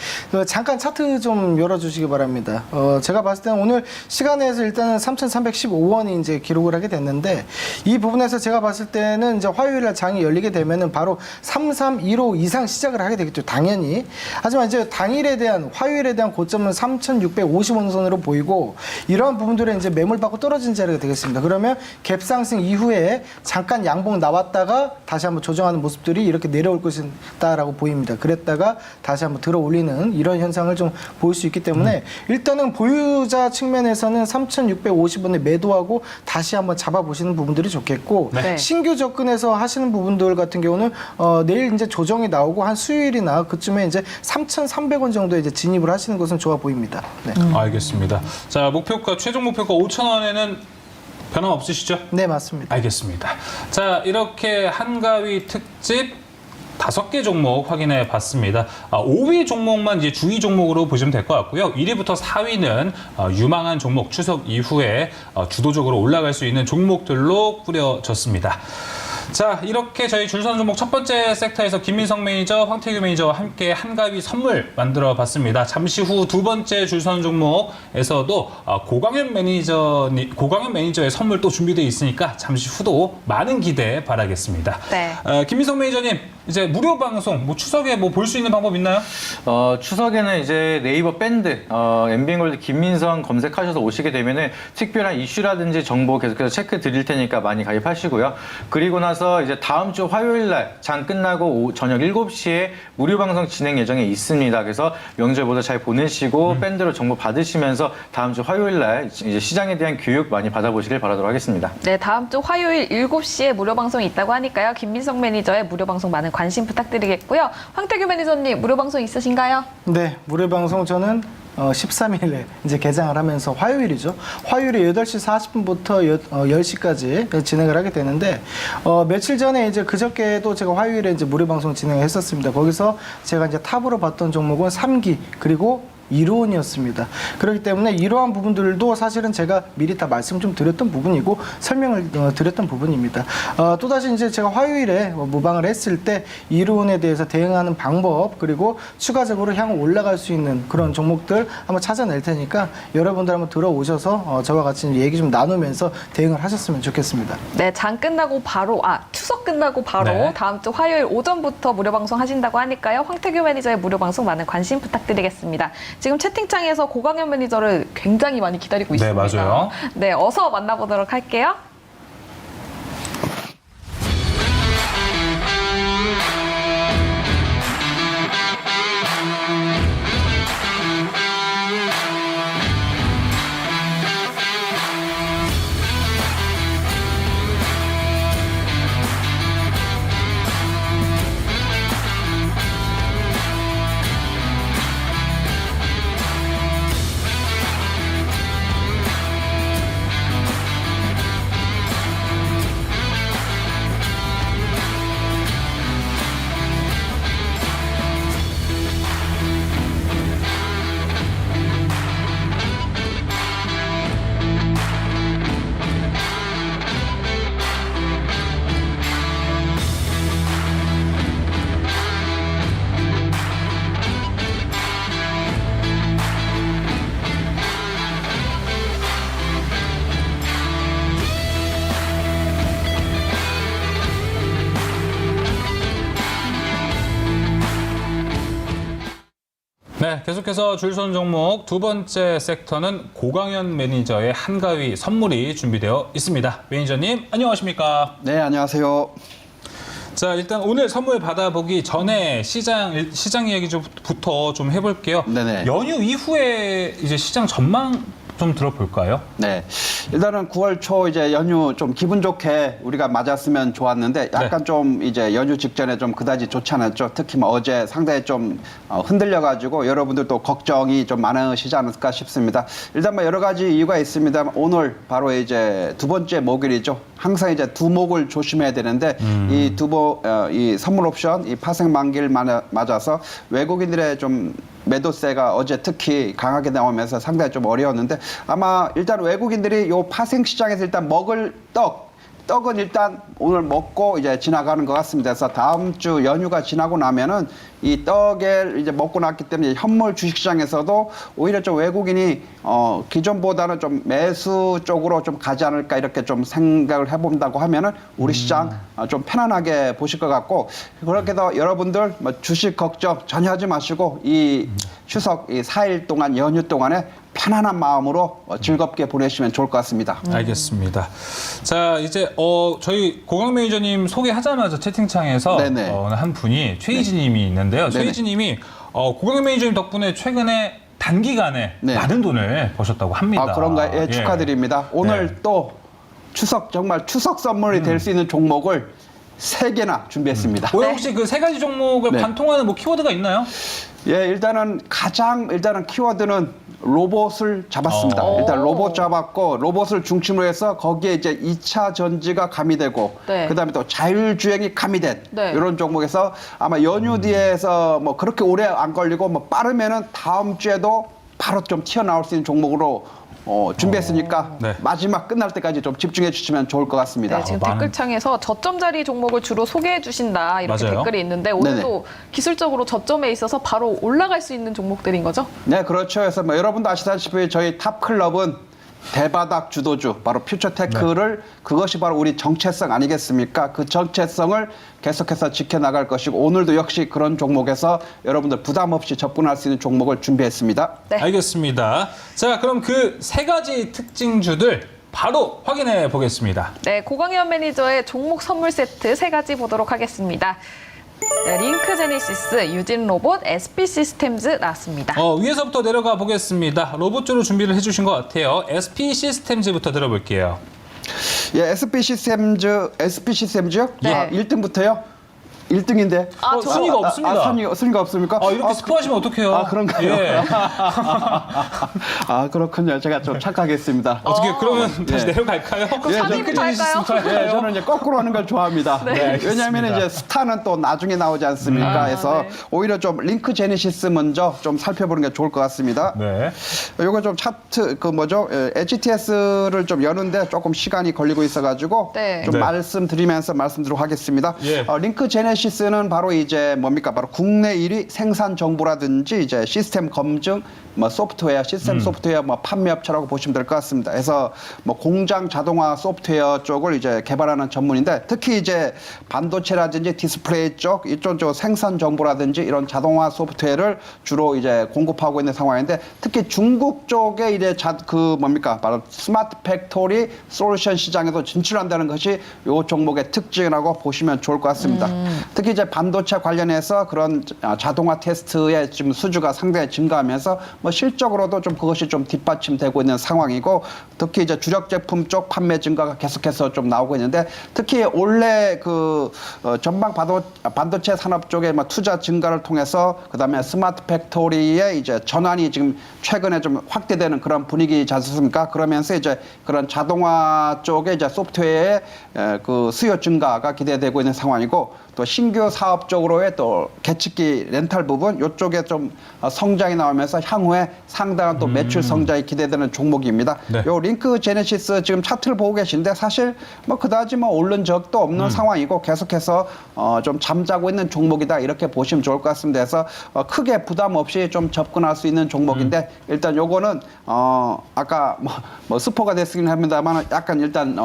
잠깐 차트 좀 열어주시기 바랍니다. 제가 봤을 때는 오늘 시간에서 일단은 3,315원이 이제 기록을 하게 됐는데 이 부분에서 제가 봤을 때는 이제 화요일날 장이 열리게 되면은 바로 3315 이상 시작을 하게 되겠죠. 당연히. 하지만 이제 당일에 대한 화요일에 대한 고점은 3,650원 선으로 보이고 이러한 부분들은 이제 매물 받고 떨어진 자리가 되겠습니다. 그러면 갭상승 이후에 잠깐 양봉 나왔다가 다시 한번 조정하는 모습들이 이렇게 내려올 것이다라고 보입니다. 그랬다가 다시 한번 들어 올리는 이런 현상을 좀 보일 수 있기 때문에 일단은 보유자 측면에서는 3,650원에 매도하고 다시 한번 잡아보시는 부분들이 좋겠고 네. 신규 접근해서 하시는 부분들 같은 경우는 내일 이제 조정이 나오고 한 수요일이나 그쯤에 이제 3,300원 정도에 이제 진입을 하시는 것은 좋아 보입니다. 네, 알겠습니다. 자, 목표가 최종 목표가 5,000원에는 변함 없으시죠? 네 맞습니다. 알겠습니다. 자, 이렇게 한가위 특집 5개 종목 확인해 봤습니다. 5위 종목만 이제 주의 종목으로 보시면 될 것 같고요. 1위부터 4위는 유망한 종목, 추석 이후에 주도적으로 올라갈 수 있는 종목들로 꾸려졌습니다. 자, 이렇게 저희 줄선 종목 첫 번째 섹터에서 김민석 매니저, 황태규 매니저와 함께 한가위 선물 만들어 봤습니다. 잠시 후 두 번째 줄선 종목에서도 고광현 매니저의 선물 또 준비되어 있으니까 잠시 후도 많은 기대 바라겠습니다. 네. 김민석 매니저님, 이제 무료 방송, 추석에 볼 수 있는 방법 있나요? 추석에는 이제 네이버 밴드, MBN골드 김민성 검색하셔서 오시게 되면은 특별한 이슈라든지 정보 계속해서 체크 드릴 테니까 많이 가입하시고요. 그리고 나서 이제 다음 주 화요일 날 장 끝나고 저녁 7시에 무료 방송 진행 예정에 있습니다. 그래서 명절 모두 잘 보내시고 밴드로 정보 받으시면서 다음 주 화요일 날 이제 시장에 대한 교육 많이 받아보시길 바라도록 하겠습니다. 네, 다음 주 화요일 7시에 무료 방송이 있다고 하니까요. 김민석 매니저의 무료 방송 많은 관심 부탁드리겠고요. 황태규 매니저님, 무료 방송 있으신가요? 네, 무료 방송 저는 13일에 이제 개장을 하면서 화요일이죠. 화요일에 8시 40분부터 10시까지 진행을 하게 되는데 며칠 전에 이제 그저께도 제가 화요일에 이제 무료 방송 진행을 했었습니다. 거기서 제가 이제 탑으로 봤던 종목은 3기 그리고 이로운이었습니다. 그렇기 때문에 이러한 부분들도 사실은 제가 미리 다 말씀 좀 드렸던 부분이고 설명을 드렸던 부분입니다. 또다시 이제 제가 화요일에 무방을 했을 때 이로운에 대해서 대응하는 방법 그리고 추가적으로 향후 올라갈 수 있는 그런 종목들 한번 찾아낼 테니까 여러분들 한번 들어오셔서 저와 같이 얘기 좀 나누면서 대응을 하셨으면 좋겠습니다. 네, 장 끝나고 바로 추석 끝나고 바로 네. 다음 주 화요일 오전부터 무료 방송 하신다고 하니까요. 황태규 매니저의 무료 방송 많은 관심 부탁드리겠습니다. 지금 채팅창에서 고강현 매니저를 굉장히 많이 기다리고 네, 있습니다. 맞아요. 네, 어서 만나보도록 할게요. 네, 계속해서 줄선 종목 두 번째 섹터는 고강현 매니저의 한가위 선물이 준비되어 있습니다. 매니저님, 안녕하십니까? 네, 안녕하세요. 자, 일단 오늘 선물 받아보기 전에 시장 이야기부터 좀 해볼게요. 네네. 연휴 이후에 이제 시장 전망 좀 들어볼까요? 네. 일단은 9월 초 이제 연휴 좀 기분 좋게 우리가 맞았으면 좋았는데 약간 네. 좀 이제 연휴 직전에 좀 그다지 좋지 않았죠. 특히 뭐 어제 상당히 좀 흔들려가지고 여러분들도 걱정이 좀 많으시지 않을까 싶습니다. 일단 뭐 여러 가지 이유가 있습니다. 오늘 바로 이제 두 번째 목요일이죠. 항상 이제 두 목을 조심해야 되는데 이 선물 옵션, 이 파생 만기를 맞아서 외국인들의 좀 매도세가 어제 특히 강하게 나오면서 상당히 좀 어려웠는데 아마 일단 외국인들이 요 파생 시장에서 일단 먹을 떡은 일단 오늘 먹고 이제 지나가는 것 같습니다. 그래서 다음 주 연휴가 지나고 나면은 이 떡을 이제 먹고 났기 때문에 현물 주식시장에서도 오히려 좀 외국인이 기존보다는 좀 매수 쪽으로 좀 가지 않을까 이렇게 좀 생각을 해본다고 하면은 우리 시장 좀 편안하게 보실 것 같고 그렇게 해서 여러분들 뭐 주식 걱정 전혀 하지 마시고 이 추석 이 4일 동안 연휴 동안에 편안한 마음으로 즐겁게 보내시면 좋을 것 같습니다. 알겠습니다. 자, 이제 저희 고강 매니저님 소개하자마자 채팅창에서 네네. 한 분이 최희진님이 있는데요. 네네. 최희진님이 고강 매니저님 덕분에 최근에 단기간에 네. 많은 돈을 버셨다고 합니다. 아, 그런가요? 예, 예. 축하드립니다. 오늘 네. 또 정말 추석 선물이 될 수 있는 종목을 3개나 준비했습니다. 오늘 혹시 그 세 가지 종목을 네. 관통하는 뭐 키워드가 있나요? 예, 일단은 키워드는 로봇을 잡았습니다. 오. 일단 로봇 잡았고 로봇을 중심으로 해서 거기에 이제 2차 전지가 가미되고 네. 그다음에 또 자율주행이 가미된 네. 이런 종목에서 아마 연휴 뒤에서 뭐 그렇게 오래 안 걸리고 뭐 빠르면은 다음 주에도 바로 좀 튀어나올 수 있는 종목으로 준비했으니까 네. 마지막 끝날 때까지 좀 집중해 주시면 좋을 것 같습니다. 네, 지금 많은- 댓글창에서 저점 자리 종목을 주로 소개해 주신다 이렇게 맞아요. 댓글이 있는데 오늘도 기술적으로 저점에 있어서 바로 올라갈 수 있는 종목들인 거죠? 네, 그렇죠. 그래서 뭐 여러분도 아시다시피 저희 탑클럽은 대바닥 주도주 바로 퓨처테크를 그것이 바로 우리 정체성 아니겠습니까? 그 정체성을 계속해서 지켜나갈 것이고 오늘도 역시 그런 종목에서 여러분들 부담 없이 접근할 수 있는 종목을 준비했습니다. 네. 알겠습니다. 자, 그럼 그 세 가지 특징주들 바로 확인해 보겠습니다. 네, 고강현 매니저의 종목 선물 세트 3가지 보도록 하겠습니다. 네, 링크 제네시스, 유진 로봇, SP 시스템즈 나왔습니다. 위에서부터 내려가 보겠습니다. 로봇주로 준비를 해주신 것 같아요. SP 시스템즈부터 들어볼게요. 예, SP 시스템즈요? 네. 1등부터요? 1등인데. 아, 순위가 없습니다. 순위가 없습니까? 이렇게 스포하시면 어떡해요? 그런가요? 예. 그렇군요. 제가 좀 착각했습니다. 어떻게 그러면 다시 예. 내려갈까요? 그럼 3위부터 할까요? 예, 저는 이제 거꾸로 하는 걸 좋아합니다. 네, 왜냐하면 알겠습니다. 이제 스타는 또 나중에 나오지 않습니까? 해서 네. 오히려 좀 링크 제네시스 먼저 좀 살펴보는 게 좋을 것 같습니다. 네. 요거 좀 차트 HTS를 좀 여는데 조금 시간이 걸리고 있어가지고 네. 좀 네. 말씀드리도록 하겠습니다. 예. 링크 제네시스는 바로 이제 뭡니까? 바로 국내 1위 생산 정보라든지 이제 시스템 검증, 소프트웨어, 시스템 소프트웨어 판매 업체라고 보시면 될 것 같습니다. 그래서 공장 자동화 소프트웨어 쪽을 이제 개발하는 전문인데 특히 이제 반도체라든지 디스플레이 쪽 이쪽 생산 정보라든지 이런 자동화 소프트웨어를 주로 이제 공급하고 있는 상황인데 특히 중국 쪽에 이제 바로 스마트 팩토리 솔루션 시장에도 진출한다는 것이 이 종목의 특징이라고 보시면 좋을 것 같습니다. 특히 이제 반도체 관련해서 그런 자동화 테스트의 지금 수주가 상당히 증가하면서 실적으로도 좀 그것이 좀 뒷받침되고 있는 상황이고 특히 이제 주력 제품 쪽 판매 증가가 계속해서 좀 나오고 있는데 특히 올해 전방 반도체 산업 쪽에 투자 증가를 통해서 그다음에 스마트 팩토리의 이제 전환이 지금 최근에 좀 확대되는 그런 분위기지 않습니까? 그러면서 이제 그런 자동화 쪽에 이제 소프트웨어의 수요 증가가 기대되고 있는 상황이고 또 신규 사업 쪽으로의 또 계측기 렌탈 부분 이쪽에 좀 성장이 나오면서 향후에 상당한 또 매출 성장이 기대되는 종목입니다. 네. 요 링크 제네시스 지금 차트를 보고 계신데 사실 그다지 오른 적도 없는 상황이고 계속해서 좀 잠자고 있는 종목이다 이렇게 보시면 좋을 것 같습니다. 그래서 크게 부담 없이 좀 접근할 수 있는 종목인데 일단 요거는 아까 스포가 됐긴 합니다만 약간 일단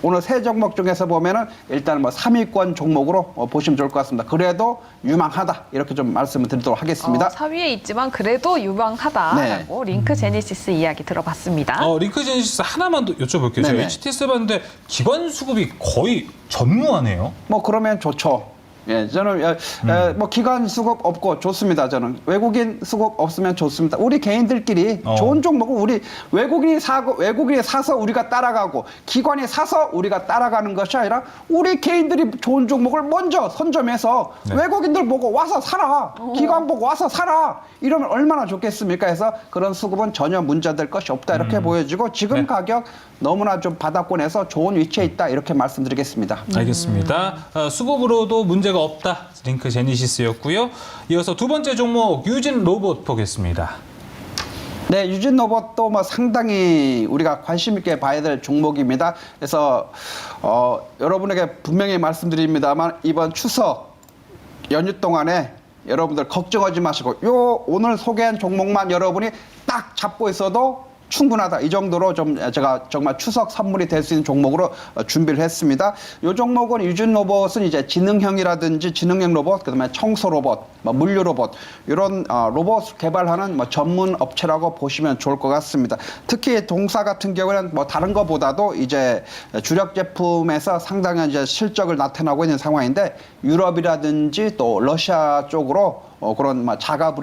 오늘 세 종목 중에서 보면은 일단 3위권 종목으로 보시면 좋을 것 같습니다. 그래도 유망하다 이렇게 좀 말씀을 드리도록 하겠습니다. 4위에 있지만 그래도 유망하다라고 링크 제네시스 이야기 들어봤습니다. 링크 제네시스 하나만 더 여쭤볼게요. 제가 네네. HTS 봤는데 기관 수급이 거의 전무하네요. 그러면 좋죠. 예, 저는 기관 수급 없고 좋습니다. 저는 외국인 수급 없으면 좋습니다. 우리 개인들끼리 좋은 종목은 우리 외국인이 사서 우리가 따라가고 기관이 사서 우리가 따라가는 것이 아니라 우리 개인들이 좋은 종목을 먼저 선점해서 외국인들 보고 와서 사라, 기관 보고 와서 사라 이러면 얼마나 좋겠습니까? 해서 그런 수급은 전혀 문제될 것이 없다 이렇게 보여지고 지금 가격 너무나 좀 바닥권에서 좋은 위치에 있다 이렇게 말씀드리겠습니다. 알겠습니다. 수급으로도 문제가 없다. 링크 제네시스였고요. 이어서 두 번째 종목 유진 로봇 보겠습니다. 네, 유진 로봇도 상당히 우리가 관심 있게 봐야 될 종목입니다. 그래서 여러분에게 분명히 말씀드립니다만 이번 추석 연휴 동안에 여러분들 걱정하지 마시고 오늘 소개한 종목만 여러분이 딱 잡고 있어도 충분하다. 이 정도로 제가 정말 추석 선물이 될 수 있는 종목으로 준비를 했습니다. 이 종목은 유진 로봇은 이제 지능형이라든지 지능형 로봇, 그다음에 청소 로봇, 물류 로봇 이런 로봇 개발하는 전문 업체라고 보시면 좋을 것 같습니다. 특히 동사 같은 경우는 다른 것보다도 이제 주력 제품에서 상당한 이제 실적을 나타나고 있는 상황인데 유럽이라든지 또 러시아 쪽으로 그런 자가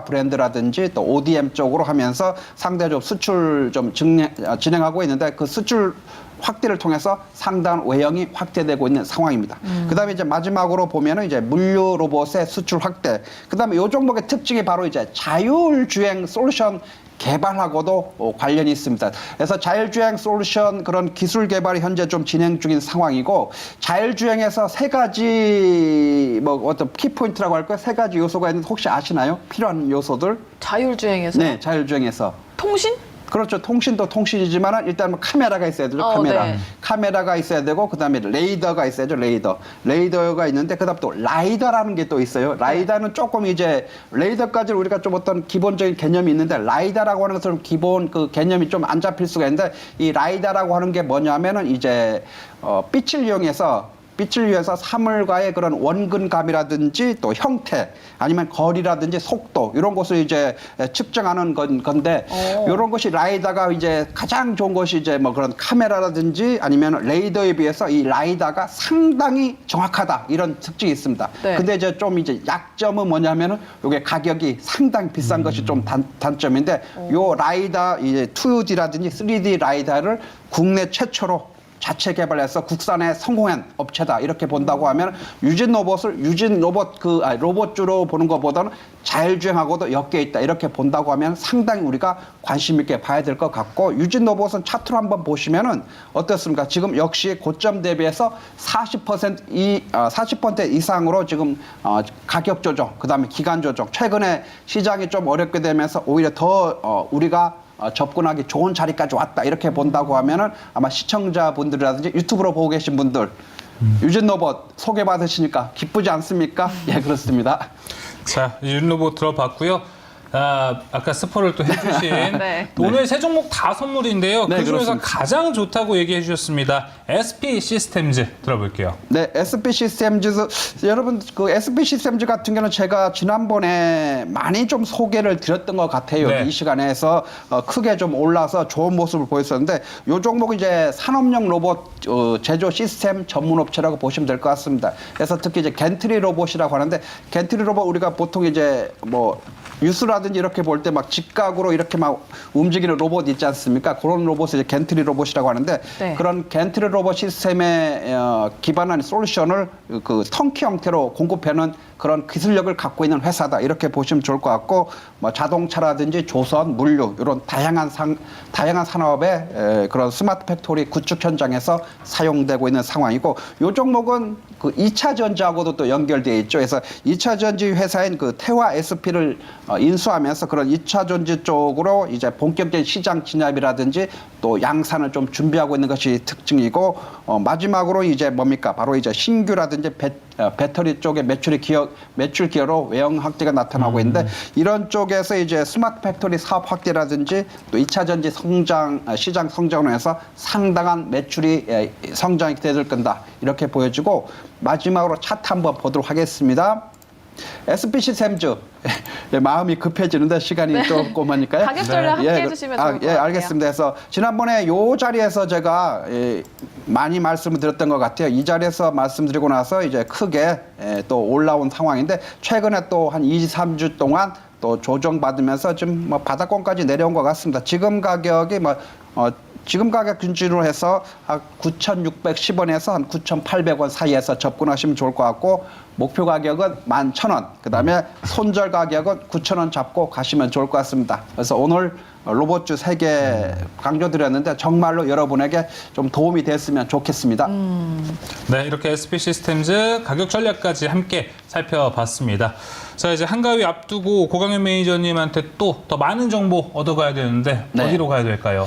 브랜드라든지 또 ODM 쪽으로 하면서 상당히 좀 수출 좀 진행하고 있는데 그 수출 확대를 통해서 상당한 외형이 확대되고 있는 상황입니다. 그다음에 이제 마지막으로 보면은 이제 물류 로봇의 수출 확대. 그다음에 이 종목의 특징이 바로 이제 자율주행 솔루션 개발하고도 관련이 있습니다. 그래서 자율주행 솔루션 그런 기술 개발이 현재 좀 진행 중인 상황이고 자율주행에서 세 가지 어떤 키포인트라고 할까요? 세 가지 요소가 있는데 혹시 아시나요? 필요한 요소들? 자율주행에서 네, 자율주행에서. 통신? 그렇죠. 통신도 통신이지만 일단 카메라가 있어야 되죠. 카메라. 네. 카메라가 있어야 되고 그다음에 레이더가 있어야죠. 레이더가 있는데 그다음 또 라이더라는 게 또 있어요. 라이더는 조금 이제 레이더까지 우리가 좀 어떤 기본적인 개념이 있는데 라이더라고 하는 것은 기본 그 개념이 좀 안 잡힐 수가 있는데 이 라이더라고 하는 게 뭐냐면은 이제 빛을 이용해서 사물과의 그런 원근감이라든지 또 형태 아니면 거리라든지 속도 이런 것을 이제 측정하는 건데 이런 것이 라이다가 이제 가장 좋은 것이 이제 그런 카메라라든지 아니면 레이더에 비해서 이 라이다가 상당히 정확하다 이런 특징이 있습니다. 네. 근데 이제 좀 이제 약점은 뭐냐면은 이게 가격이 상당히 비싼 것이 좀 단점인데 요 라이다 이제 2D라든지 3D 라이다를 국내 최초로 자체 개발해서 국산에 성공한 업체다 이렇게 본다고 하면 유진 로봇을 로봇주로 보는 것보다는 자율주행하고도 엮여 있다 이렇게 본다고 하면 상당히 우리가 관심 있게 봐야 될 것 같고, 유진 로봇은 차트로 한번 보시면은 어떻습니까? 지금 역시 고점 대비해서 40% 이상으로 지금 가격 조정, 그다음에 기간 조정, 최근에 시장이 좀 어렵게 되면서 오히려 더 우리가 접근하기 좋은 자리까지 왔다 이렇게 본다고 하면은 아마 시청자분들이라든지 유튜브로 보고 계신 분들 유진 로봇 소개받으시니까 기쁘지 않습니까? 예, 그렇습니다. 자, 유진 로봇 들어봤고요. 아까 스포를 또 해주신 네. 오늘 세 종목 다 선물인데요. 네, 그중에서 그렇습니다. 가장 좋다고 얘기해 주셨습니다. SP 시스템즈 들어볼게요. 네, SP 시스템즈 여러분 그 SP 시스템즈 같은 경우는 제가 지난번에 많이 좀 소개를 드렸던 것 같아요. 네. 이 시간에서 크게 좀 올라서 좋은 모습을 보였었는데 이 종목은 이제 산업용 로봇 제조 시스템 전문 업체라고 보시면 될 것 같습니다. 그래서 특히 이제 겐트리 로봇이라고 하는데, 겐트리 로봇 우리가 보통 이제 뭐 뉴스라든지 이렇게 볼 때 막 직각으로 이렇게 막 움직이는 로봇 있지 않습니까? 그런 로봇을 이제 겐트리 로봇이라고 하는데, 네. 그런 겐트리 로봇 시스템에 기반한 솔루션을 그 턴키 형태로 공급하는 그런 기술력을 갖고 있는 회사다 이렇게 보시면 좋을 것 같고, 뭐 자동차라든지 조선, 물류 이런 다양한 산업의 그런 스마트 팩토리 구축 현장에서 사용되고 있는 상황이고, 이 종목은 그 2차 전지하고도 또 연결되어 있죠. 그래서 2차 전지 회사인 그 태화 SP를 인수하면서 그런 2차 전지 쪽으로 이제 본격적인 시장 진입이라든지 또 양산을 좀 준비하고 있는 것이 특징이고, 마지막으로 이제 뭡니까? 바로 이제 신규라든지 배터리 쪽의 매출 기여로 외형 확대가 나타나고 있는데, 이런 쪽에서 이제 스마트 팩토리 사업 확대라든지 또 2차 전지 시장 성장으로 해서 상당한 매출이 성장이 될 건다 이렇게 보여지고, 마지막으로 차트 한번 보도록 하겠습니다. SP 시스템즈 마음이 급해지는데 시간이 조금하니까요. 가격 전략 함께 해주시면 좋을 것 같아요. 예, 알겠습니다. 그래서 지난번에 이 자리에서 제가 많이 말씀을 드렸던 것 같아요. 이 자리에서 말씀드리고 나서 이제 크게 또 올라온 상황인데, 최근에 또 한 2, 3주 동안 또 조정받으면서 지금 뭐 바닥권까지 내려온 것 같습니다. 지금 가격이 지금 가격 기준으로 해서 한 9,610원에서 한 9,800원 사이에서 접근하시면 좋을 것 같고, 목표 가격은 11,000원, 그다음에 손절 가격은 9,000원 잡고 가시면 좋을 것 같습니다. 그래서 오늘 로봇주 3개 강조드렸는데 정말로 여러분에게 좀 도움이 됐으면 좋겠습니다. 네, 이렇게 SP 시스템즈 가격 전략까지 함께 살펴봤습니다. 자, 이제 한가위 앞두고 고강현 매니저님한테 또 더 많은 정보 얻어가야 되는데 네. 어디로 가야 될까요?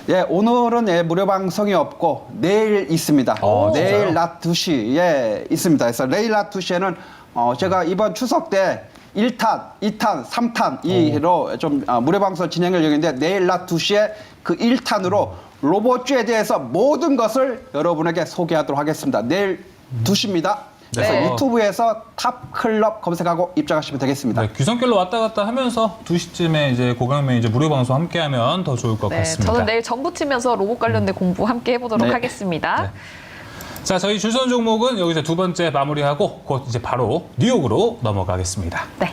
예, 오늘은 무료 방송이 없고 내일 있습니다. 내일 진짜요? 낮 2시에 있습니다. 그래서 내일 낮 2시에는 제가 이번 추석 때 1탄, 2탄, 3탄 이로 좀 무료 방송 진행을 예정인데, 내일 낮 2시에 그 1탄으로 로봇주에 대해서 모든 것을 여러분에게 소개하도록 하겠습니다. 내일 2시입니다. 그래서 네. 유튜브에서 탑클럽 검색하고 입장하시면 되겠습니다. 네, 귀성길로 왔다 갔다 하면서 2시쯤에 이제 고강현 매니저 무료 방송 함께하면 더 좋을 것 네, 같습니다. 저는 내일 전 부치면서 로봇 관련된 공부 함께 해보도록 네. 하겠습니다. 네. 자, 저희 줄선 종목은 여기서 두 번째 마무리하고 곧 이제 바로 뉴욕으로 넘어가겠습니다. 네.